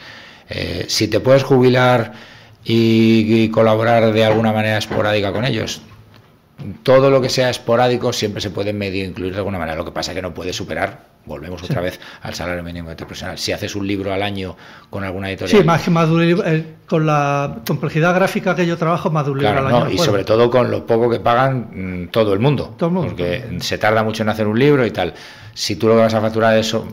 si te puedes jubilar y colaborar de alguna manera esporádica con ellos, todo lo que sea esporádico siempre se puede medio incluir de alguna manera. Lo que pasa es que no puede superar volvemos otra vez al salario mínimo interprofesional. Si haces un libro al año con alguna editorial... Sí, más que más de un libro, con la complejidad gráfica que yo trabajo, más de un libro al año. No, y sobre todo con lo poco que pagan todo el mundo. Porque se tarda mucho en hacer un libro y tal. Si tú lo que vas a facturar eso,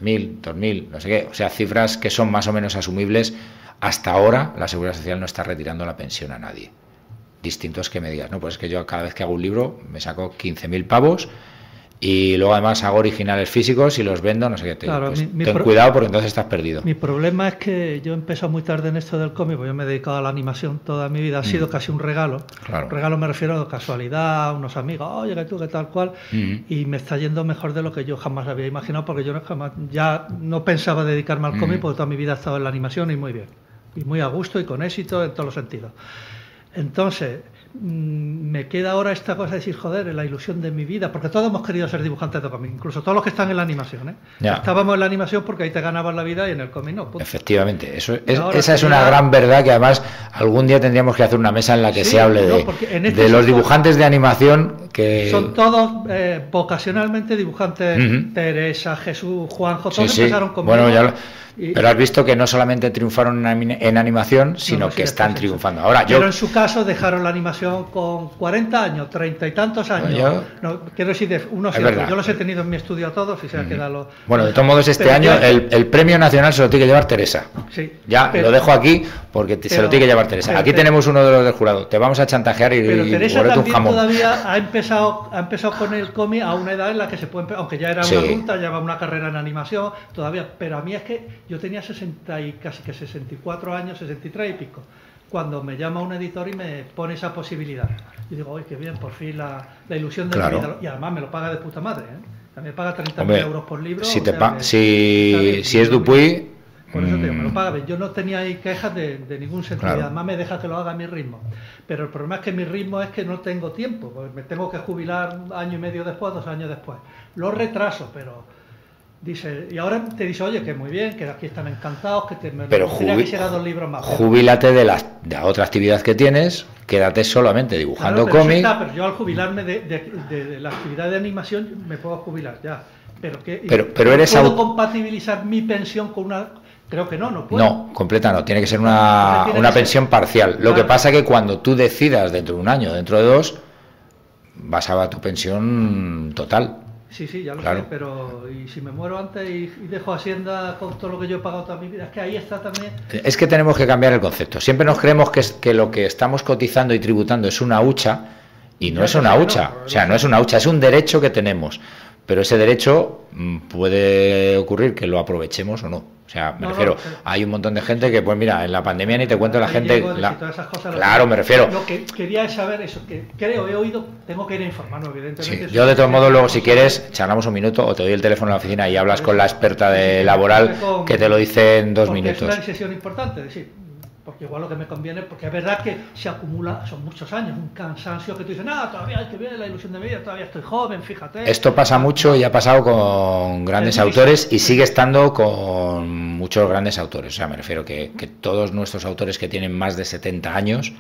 1.000, 2.000, no sé qué, o sea, cifras que son más o menos asumibles. Hasta ahora la Seguridad Social no está retirando la pensión a nadie. Distinto es que me digas, no, pues es que yo cada vez que hago un libro me saco 15.000 pavos y luego además hago originales físicos y los vendo, no sé qué. Claro, pues ten cuidado porque entonces estás perdido. Mi problema es que yo he empezado muy tarde en esto del cómic, porque yo me he dedicado a la animación toda mi vida, ha sido casi un regalo. Claro. Un regalo me refiero a casualidad, unos amigos, oye, que tú, que tal cual, y me está yendo mejor de lo que yo jamás había imaginado, porque yo ya no pensaba dedicarme al cómic, porque toda mi vida he estado en la animación y muy bien. Y muy a gusto y con éxito en todos los sentidos. Entonces, me queda ahora esta cosa de decir, joder, es la ilusión de mi vida, porque todos hemos querido ser dibujantes de cómic, incluso todos los que están en la animación, ¿eh? Estábamos en la animación porque ahí te ganabas la vida y en el cómic no. Punto. Efectivamente, esa es una gran verdad que además algún día tendríamos que hacer una mesa en la que se hable de los dibujantes de animación que... Son todos vocacionalmente dibujantes, Teresa, Jesús, Juanjo, todos empezaron conmigo. Bueno, pero has visto que no solamente triunfaron en animación, sino que están triunfando. Ahora, pero en su caso dejaron la animación con 40 años, 30 y tantos años. Quiero decir, de unos y otros. Yo los he tenido en mi estudio a todos y se ha quedado... Bueno, de todos modos, este año el premio nacional se lo tiene que llevar Teresa. Sí, lo dejo aquí porque se lo tiene que llevar Teresa. Aquí tenemos uno de los del jurado. Te vamos a chantajear y Teresa también todavía ha empezado con el cómic a una edad en la que se puede... Aunque ya era una adulta, lleva una carrera en animación todavía. Pero a mí es que yo tenía 60 y casi que 64 años, 63 y pico, cuando me llama un editor y me pone esa posibilidad. Y digo, ¡ay, qué bien! Por fin la ilusión de mi vida. Y además me lo paga de puta madre, ¿eh? Me paga 30.000 euros por libro. Si es Dupuy... Por eso te digo, me lo paga. Yo no tenía ahí quejas de ningún sentido. Además me deja que lo haga a mi ritmo. Pero el problema es que mi ritmo es que no tengo tiempo. Porque me tengo que jubilar año y medio después, 2 años después. Lo retraso, pero... Dice, y ahora te dice, oye, que muy bien, que aquí están encantados, que pero quisiera 2 libros más. Jubílate de la otra actividad que tienes, quédate solamente dibujando cómic. Pero yo al jubilarme de la actividad de animación me puedo jubilar ya. Pero ¿puedo compatibilizar mi pensión con una...? Creo que no puedo. No, completa no, tiene que ser una pensión parcial. Lo que pasa es que cuando tú decidas dentro de un año, dentro de 2, vas a tu pensión total. Sí, ya lo sé, pero ¿y si me muero antes y dejo Hacienda con todo lo que yo he pagado toda mi vida? Es que ahí está también... Es que tenemos que cambiar el concepto. Siempre nos creemos que lo que estamos cotizando y tributando es una hucha, y no es una hucha. O sea, no es una hucha, es un derecho que tenemos. Pero ese derecho puede ocurrir que lo aprovechemos o no. O sea, me refiero, hay un montón de gente que, pues mira, en la pandemia ni te cuento la gente... Claro, me refiero... Lo que quería es saber eso, que creo, he oído, tengo que ir a informarme, evidentemente. Sí, yo de todos modos, luego si quieres, charlamos un minuto o te doy el teléfono a la oficina y hablas con la experta de laboral que te lo dice en 2 minutos. Es una decisión importante, decir, porque igual lo que me conviene, porque es verdad que se acumula, son muchos años, un cansancio que tú dices, todavía hay que ver la ilusión de mi vida, todavía estoy joven, fíjate. Esto pasa mucho y ha pasado con grandes autores y sigue estando con muchos grandes autores. O sea, me refiero que todos nuestros autores que tienen más de 70 años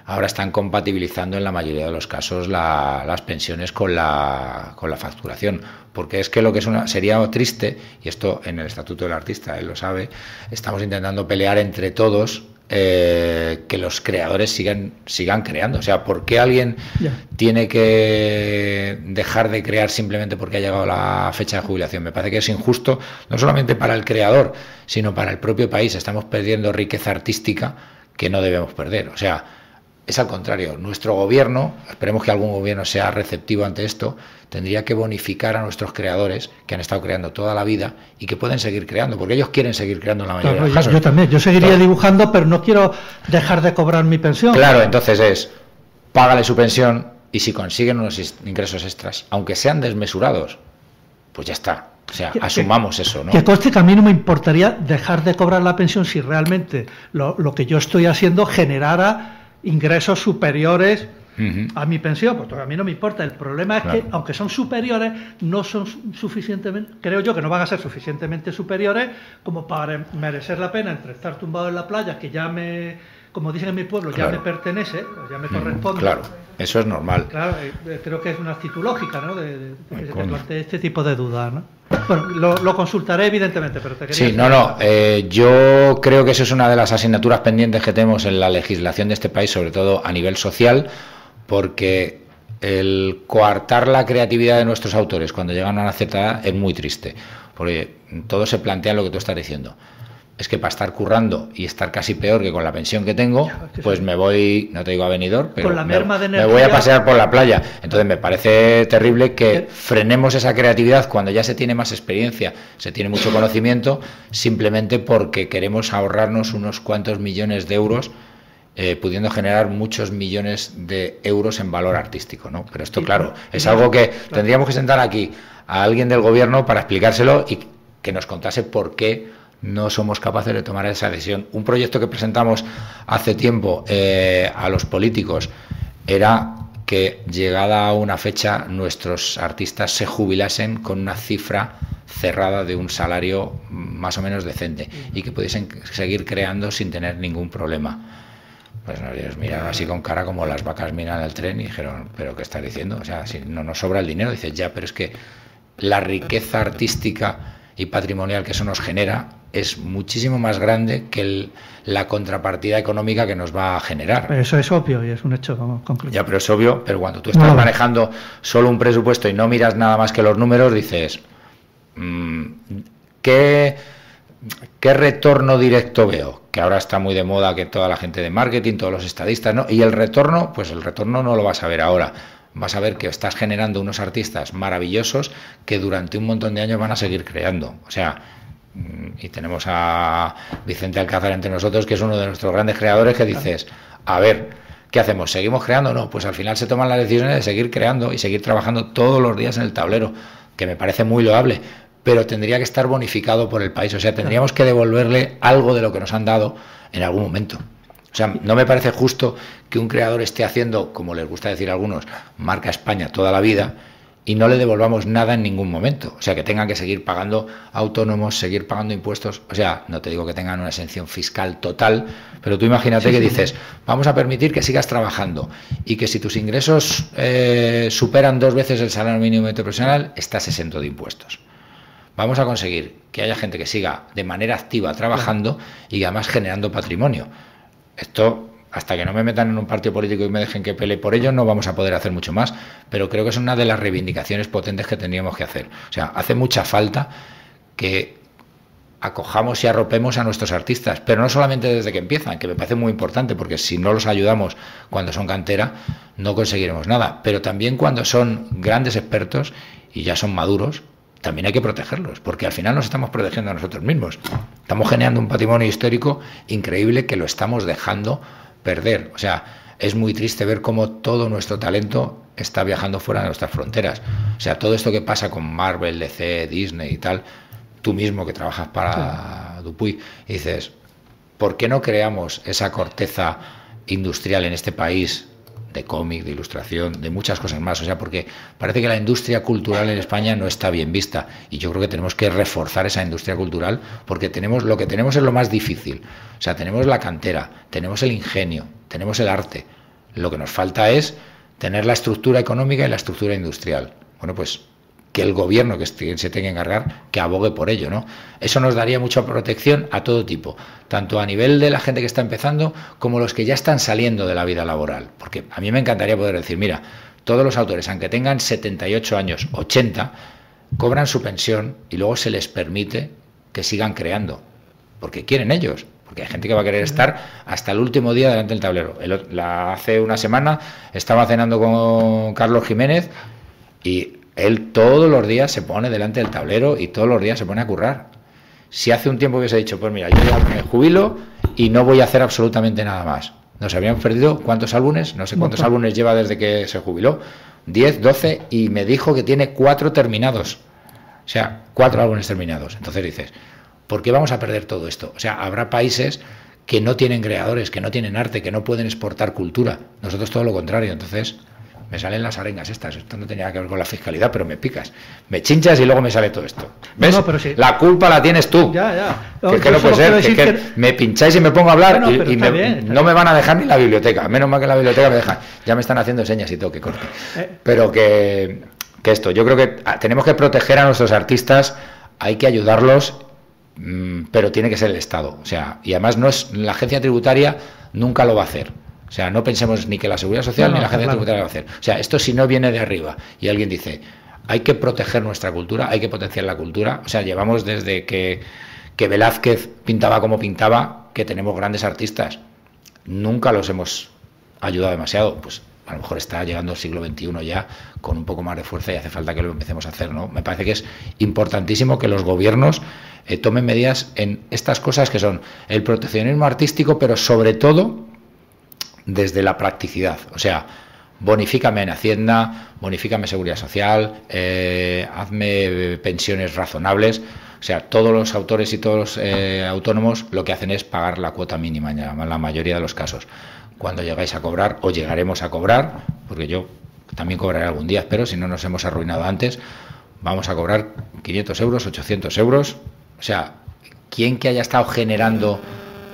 ahora están compatibilizando en la mayoría de los casos las pensiones con la facturación. Porque es que lo que sería triste, y esto en el Estatuto del Artista, él lo sabe, estamos intentando pelear entre todos que los creadores sigan creando. O sea, ¿por qué alguien tiene que dejar de crear simplemente porque ha llegado la fecha de jubilación? Me parece que es injusto, no solamente para el creador, sino para el propio país. Estamos perdiendo riqueza artística que no debemos perder. O sea, es al contrario. Nuestro gobierno, esperemos que algún gobierno sea receptivo ante esto, tendría que bonificar a nuestros creadores que han estado creando toda la vida y que pueden seguir creando, porque ellos quieren seguir creando en la mayoría de los casos. Yo también, yo seguiría dibujando, pero no quiero dejar de cobrar mi pensión. Claro, entonces págale su pensión y si consiguen unos ingresos extras, aunque sean desmesurados, pues ya está. O sea, asumamos eso, ¿no? Que conste que a mí no me importaría dejar de cobrar la pensión si realmente lo que yo estoy haciendo generara ingresos superiores a mi pensión, pues a mí no me importa. El problema es que, aunque son superiores, no son suficientemente, creo yo que no van a ser suficientemente superiores como para merecer la pena entre estar tumbado en la playa, que ya me como dicen en mi pueblo, ya me pertenece, ya me corresponde. Claro, eso es normal. Claro, creo que es una actitud lógica, ¿no? De que se plantee este tipo de dudas, ¿no? Bueno, lo consultaré evidentemente, pero te quería... Sí, yo creo que eso es una de las asignaturas pendientes que tenemos en la legislación de este país, sobre todo a nivel social, porque el coartar la creatividad de nuestros autores cuando llegan a una cierta edad es muy triste, porque todos se plantean lo que tú estás diciendo. Es que para estar currando y estar casi peor que con la pensión que tengo, pues me voy, no te digo a Benidorm, pero me voy a pasear por la playa. Entonces me parece terrible que frenemos esa creatividad cuando ya se tiene más experiencia, se tiene mucho conocimiento, simplemente porque queremos ahorrarnos unos cuantos millones de euros, pudiendo generar muchos millones de euros en valor artístico, ¿no? Pero esto, claro, es algo que tendríamos que sentar aquí a alguien del gobierno para explicárselo y que nos contase por qué no somos capaces de tomar esa decisión. Un proyecto que presentamos hace tiempo a los políticos era que, llegada a una fecha, nuestros artistas se jubilasen con una cifra cerrada de un salario más o menos decente y que pudiesen seguir creando sin tener ningún problema. Pues nos miraron así con cara como las vacas miran el tren y dijeron, ¿pero qué estás diciendo? O sea, si no nos sobra el dinero. Dices, ya, pero es que la riqueza artística y patrimonial que eso nos genera es muchísimo más grande que la contrapartida económica que nos va a generar. Eso es obvio y es un hecho concreto. Ya, pero es obvio, pero cuando tú estás manejando solo un presupuesto y no miras nada más que los números, dices, ¿qué retorno directo veo? Que ahora está muy de moda que toda la gente de marketing, todos los estadistas, ¿no? Y el retorno, pues el retorno no lo vas a ver ahora. Vas a ver que estás generando unos artistas maravillosos que durante un montón de años van a seguir creando. O sea, y tenemos a Vicente Alcázar entre nosotros, que es uno de nuestros grandes creadores, que dices, a ver, ¿qué hacemos? ¿Seguimos creando? No, pues al final se toman las decisiones de seguir creando y seguir trabajando todos los días en el tablero, que me parece muy loable, pero tendría que estar bonificado por el país. O sea, tendríamos que devolverle algo de lo que nos han dado en algún momento. O sea, no me parece justo que un creador esté haciendo, como les gusta decir a algunos, marca España toda la vida y no le devolvamos nada en ningún momento. O sea, que tengan que seguir pagando autónomos, seguir pagando impuestos. O sea, no te digo que tengan una exención fiscal total, pero tú imagínate que dices, vamos a permitir que sigas trabajando y que si tus ingresos superan 2 veces el salario mínimo interprofesional, estás exento de impuestos. Vamos a conseguir que haya gente que siga de manera activa trabajando y además generando patrimonio. Esto, hasta que no me metan en un partido político y me dejen que pelee por ello, no vamos a poder hacer mucho más, pero creo que es una de las reivindicaciones potentes que tendríamos que hacer. O sea, hace mucha falta que acojamos y arropemos a nuestros artistas, pero no solamente desde que empiezan, que me parece muy importante, porque si no los ayudamos cuando son cantera, no conseguiremos nada, pero también cuando son grandes expertos y ya son maduros, también hay que protegerlos, porque al final nos estamos protegiendo a nosotros mismos. Estamos generando un patrimonio histórico increíble que lo estamos dejando perder. O sea, es muy triste ver cómo todo nuestro talento está viajando fuera de nuestras fronteras. O sea, todo esto que pasa con Marvel, DC, Disney y tal, tú mismo que trabajas para Dupuy, y dices, ¿por qué no creamos esa corteza industrial en este país de cómic, de ilustración, de muchas cosas más? O sea, porque parece que la industria cultural en España no está bien vista y yo creo que tenemos que reforzar esa industria cultural, porque lo que tenemos es lo más difícil. O sea, tenemos la cantera, tenemos el ingenio, tenemos el arte. Lo que nos falta es tener la estructura económica y la estructura industrial. Bueno, pues que el gobierno que se tenga que encargar, que abogue por ello, ¿no? Eso nos daría mucha protección a todo tipo, tanto a nivel de la gente que está empezando como los que ya están saliendo de la vida laboral. Porque a mí me encantaría poder decir, mira, todos los autores, aunque tengan 78 años, 80, cobran su pensión y luego se les permite que sigan creando, porque quieren ellos. Porque hay gente que va a querer estar hasta el último día delante del tablero. Hace una semana estaba cenando con Carlos Jiménez y él todos los días se pone delante del tablero y todos los días se pone a currar. Si hace un tiempo hubiese dicho, pues mira, yo ya me jubilo y no voy a hacer absolutamente nada más. Nos habíamos perdido, ¿cuántos álbumes? No sé cuántos álbumes lleva desde que se jubiló. 10, 12, y me dijo que tiene 4 terminados. O sea, 4 álbumes terminados. Entonces dices, ¿por qué vamos a perder todo esto? O sea, habrá países que no tienen creadores, que no tienen arte, que no pueden exportar cultura. Nosotros todo lo contrario. Entonces, me salen las arengas estas. Esto no tenía que ver con la fiscalidad, pero me picas. Me chinchas y luego me sale todo esto. ¿Ves? No, pero sí. La culpa la tienes tú. Ya. Que no puede ser. Que me pincháis y me pongo a hablar y no me van a dejar ni la biblioteca. Menos mal que en la biblioteca me dejan. Ya me están haciendo señas y todo que corte. Pero que esto, yo creo que tenemos que proteger a nuestros artistas, hay que ayudarlos, pero tiene que ser el Estado. O sea, y además no es la agencia tributaria, nunca lo va a hacer. O sea, no pensemos ni que la Seguridad Social ni la agencia tributaria lo va a hacer. O sea, esto si no viene de arriba y alguien dice, hay que proteger nuestra cultura, hay que potenciar la cultura. O sea, llevamos desde que Velázquez pintaba como pintaba, que tenemos grandes artistas. Nunca los hemos ayudado demasiado. Pues a lo mejor está llegando el siglo XXI ya con un poco más de fuerza y hace falta que lo empecemos a hacer, ¿no? Me parece que es importantísimo que los gobiernos tomen medidas en estas cosas que son el proteccionismo artístico, pero sobre todo desde la practicidad. O sea, bonifícame en Hacienda, bonifícame Seguridad Social, hazme pensiones razonables. O sea, todos los autores y todos los autónomos lo que hacen es pagar la cuota mínima en la mayoría de los casos. Cuando llegáis a cobrar, o llegaremos a cobrar, porque yo también cobraré algún día, pero si no nos hemos arruinado antes, vamos a cobrar 500 euros, 800 euros. O sea, ¿quién que haya estado generando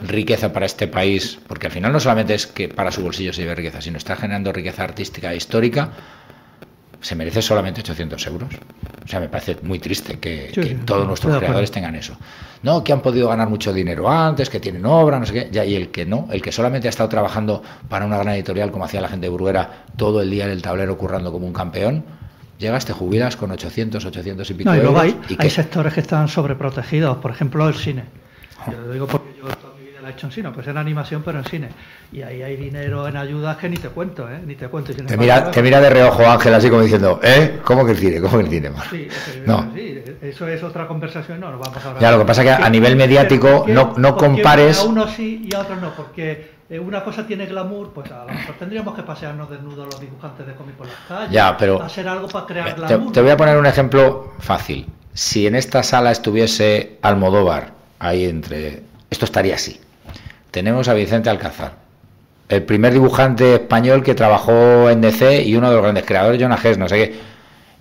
riqueza para este país? Porque al final no solamente es que para su bolsillo se lleve riqueza, sino está generando riqueza artística e histórica, se merece solamente 800 euros. O sea, me parece muy triste que todos nuestros creadores tengan eso. No, que han podido ganar mucho dinero antes, que tienen obra, no sé qué. Ya, y el que no, el que solamente ha estado trabajando para una gran editorial, como hacía la gente de Bruguera, todo el día en el tablero currando como un campeón, llegas, te jubilas con 800 y pico euros. Luego hay sectores que están sobreprotegidos, por ejemplo, el cine. Yo lo digo porque yo toda mi vida la he hecho en cine, pues en animación, pero en cine. Y ahí hay dinero en ayudas que ni te cuento, ¿eh? Ni te cuento. Te mira de reojo Ángel, así como diciendo, ¿cómo que el cine? ¿Cómo que el cine? Sí, no. Sí, eso es otra conversación, no, nos vamos a hablar. Ya, lo que pasa es que a nivel mediático no compares. A unos sí y a otros no, porque una cosa tiene glamour, pues a lo mejor tendríamos que pasearnos desnudos los dibujantes de cómic por las calles. Ya, pero hacer algo para crear glamour. Te voy a poner un ejemplo fácil. Si en esta sala estuviese Almodóvar, ahí entre... Esto estaría así. Tenemos a Vicente Alcázar, el primer dibujante español que trabajó en DC y uno de los grandes creadores, Jonah Hex, no sé qué.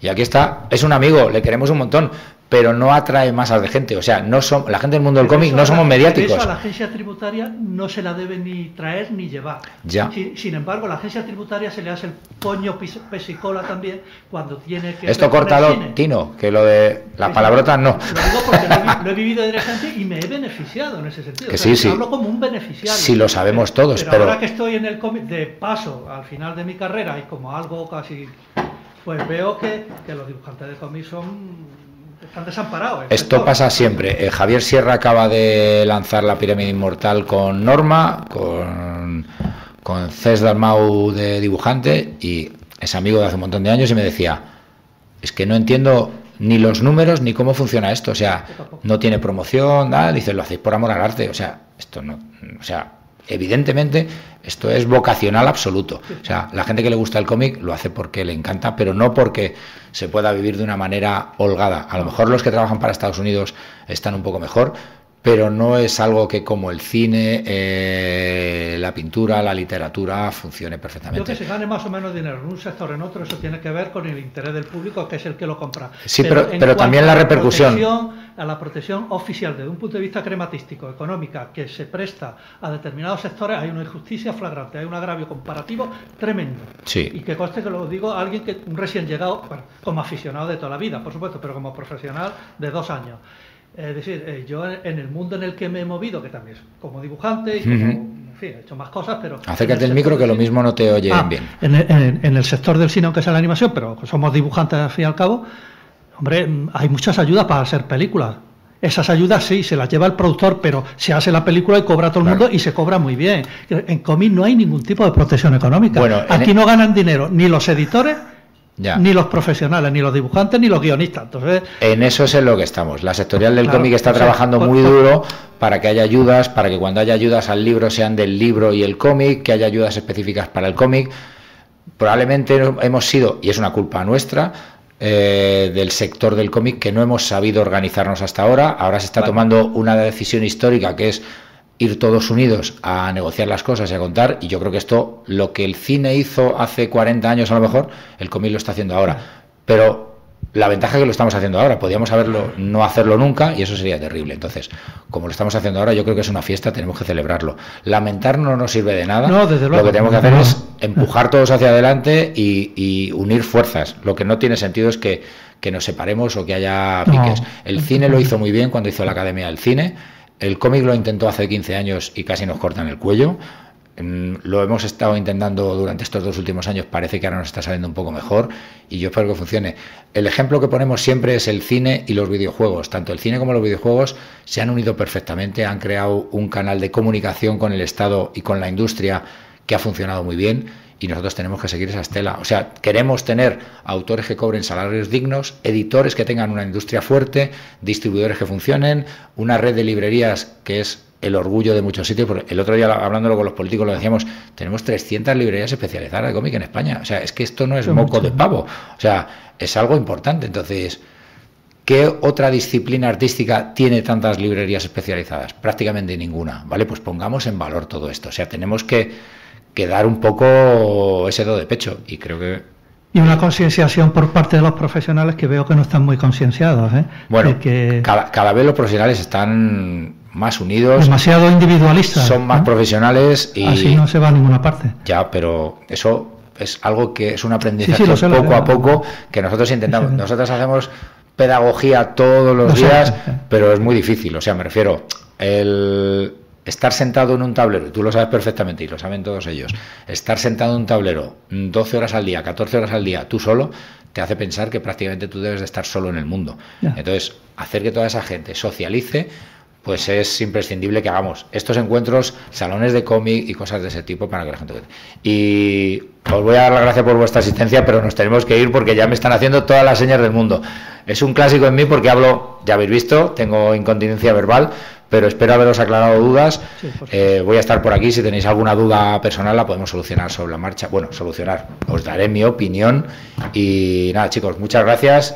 Y aquí está, es un amigo, le queremos un montón, pero no atrae masas de gente. O sea, la gente del mundo del cómic no somos mediáticos. Eso a la agencia tributaria no se la debe ni traer ni llevar. Ya. Sin embargo, a la agencia tributaria se le hace el coño pesicola también cuando tiene que... Esto córtalo, Tino, que lo de las palabrotas no. Lo digo porque lo he vivido directamente y me he beneficiado en ese sentido. Que sí. Hablo como un beneficiario. Sí, lo sabemos todos, pero ahora que estoy en el cómic, de paso, al final de mi carrera, y como algo casi... Pues veo que los dibujantes de cómics están desamparados. Esto pasa siempre. Javier Sierra acaba de lanzar La Pirámide Inmortal con Norma, con Cés Dalmau de dibujante, y es amigo de hace un montón de años y me decía, es que no entiendo ni los números ni cómo funciona esto. O sea, no tiene promoción, nada. Dice, lo hacéis por amor al arte. O sea, esto no... O sea, evidentemente esto es vocacional absoluto. O sea, la gente que le gusta el cómic lo hace porque le encanta, pero no porque se pueda vivir de una manera holgada. A lo mejor los que trabajan para Estados Unidos están un poco mejor, pero no es algo que como el cine, la pintura, la literatura funcione perfectamente. Yo que se gane más o menos dinero en un sector o en otro, eso tiene que ver con el interés del público, que es el que lo compra. Sí, pero también la repercusión. A la protección oficial desde un punto de vista crematístico, económica, que se presta a determinados sectores, hay una injusticia flagrante, hay un agravio comparativo tremendo. Sí. Y que conste que lo digo a alguien que un recién llegado, bueno, como aficionado de toda la vida, por supuesto, pero como profesional de 2 años. Es decir, yo en el mundo en el que me he movido, que también es como dibujante y como, en fin, he hecho más cosas, pero... Acércate el micro que lo mismo no te oye bien. En el sector del cine, aunque sea la animación, pero somos dibujantes al fin y al cabo, hombre, hay muchas ayudas para hacer películas. Esas ayudas sí, se las lleva el productor, pero se hace la película y cobra todo el mundo y se cobra muy bien. En cómic no hay ningún tipo de protección económica. Bueno, aquí no ganan dinero ni los editores, ni los profesionales, ni los dibujantes, ni los guionistas. Entonces, en eso es en lo que estamos. La sectorial del cómic está trabajando muy duro para que haya ayudas, para que cuando haya ayudas al libro sean del libro y el cómic, que haya ayudas específicas para el cómic. Probablemente hemos sido, y es una culpa nuestra, del sector del cómic, que no hemos sabido organizarnos hasta ahora. Ahora se está tomando una decisión histórica, que es ir todos unidos a negociar las cosas y a contar, y yo creo que esto, lo que el cine hizo hace 40 años a lo mejor, el cómic lo está haciendo ahora, pero la ventaja es que lo estamos haciendo ahora, podríamos no hacerlo nunca y eso sería terrible. Entonces, como lo estamos haciendo ahora, yo creo que es una fiesta, tenemos que celebrarlo. Lamentar no nos sirve de nada, no, desde luego. Lo que tenemos que hacer es empujar todos hacia adelante y unir fuerzas. Lo que no tiene sentido es que nos separemos o que haya piques. El cine lo hizo muy bien cuando hizo la Academia del Cine, el cómic lo intentó hace 15 años y casi nos cortan el cuello. Lo hemos estado intentando durante estos 2 últimos años, parece que ahora nos está saliendo un poco mejor y yo espero que funcione. El ejemplo que ponemos siempre es el cine y los videojuegos. Tanto el cine como los videojuegos se han unido perfectamente, han creado un canal de comunicación con el Estado y con la industria que ha funcionado muy bien y nosotros tenemos que seguir esa estela. O sea, queremos tener autores que cobren salarios dignos, editores que tengan una industria fuerte, distribuidores que funcionen, una red de librerías que es el orgullo de muchos sitios, porque el otro día hablándolo con los políticos lo decíamos, tenemos 300 librerías especializadas de cómic en España, o sea, es que esto no es moco de pavo, o sea, es algo importante. Entonces, ¿qué otra disciplina artística tiene tantas librerías especializadas? Prácticamente ninguna, ¿vale? Pues pongamos en valor todo esto, o sea, tenemos que dar un poco ese do de pecho, y creo que... Y una concienciación por parte de los profesionales que veo que no están muy concienciados, ¿eh? Bueno, cada vez los profesionales están más unidos, demasiado individualistas, son más profesionales y así no se va a ninguna parte. Ya, pero eso es algo que es un aprendizaje poco a poco que nosotros intentamos. Sí. Nosotros hacemos pedagogía todos los días, pero es muy difícil. O sea, me refiero, el estar sentado en un tablero, tú lo sabes perfectamente y lo saben todos ellos, estar sentado en un tablero 12 horas al día, 14 horas al día, tú solo, te hace pensar que prácticamente tú debes de estar solo en el mundo. Ya. Entonces, hacer que toda esa gente socialice, pues es imprescindible que hagamos estos encuentros, salones de cómic y cosas de ese tipo para que la gente... Y os voy a dar las gracias por vuestra asistencia, pero nos tenemos que ir porque ya me están haciendo todas las señas del mundo. Es un clásico en mí porque hablo, ya habéis visto, tengo incontinencia verbal, pero espero haberos aclarado dudas. Sí, voy a estar por aquí, si tenéis alguna duda personal la podemos solucionar sobre la marcha. Bueno, solucionar, os daré mi opinión y nada, chicos, muchas gracias.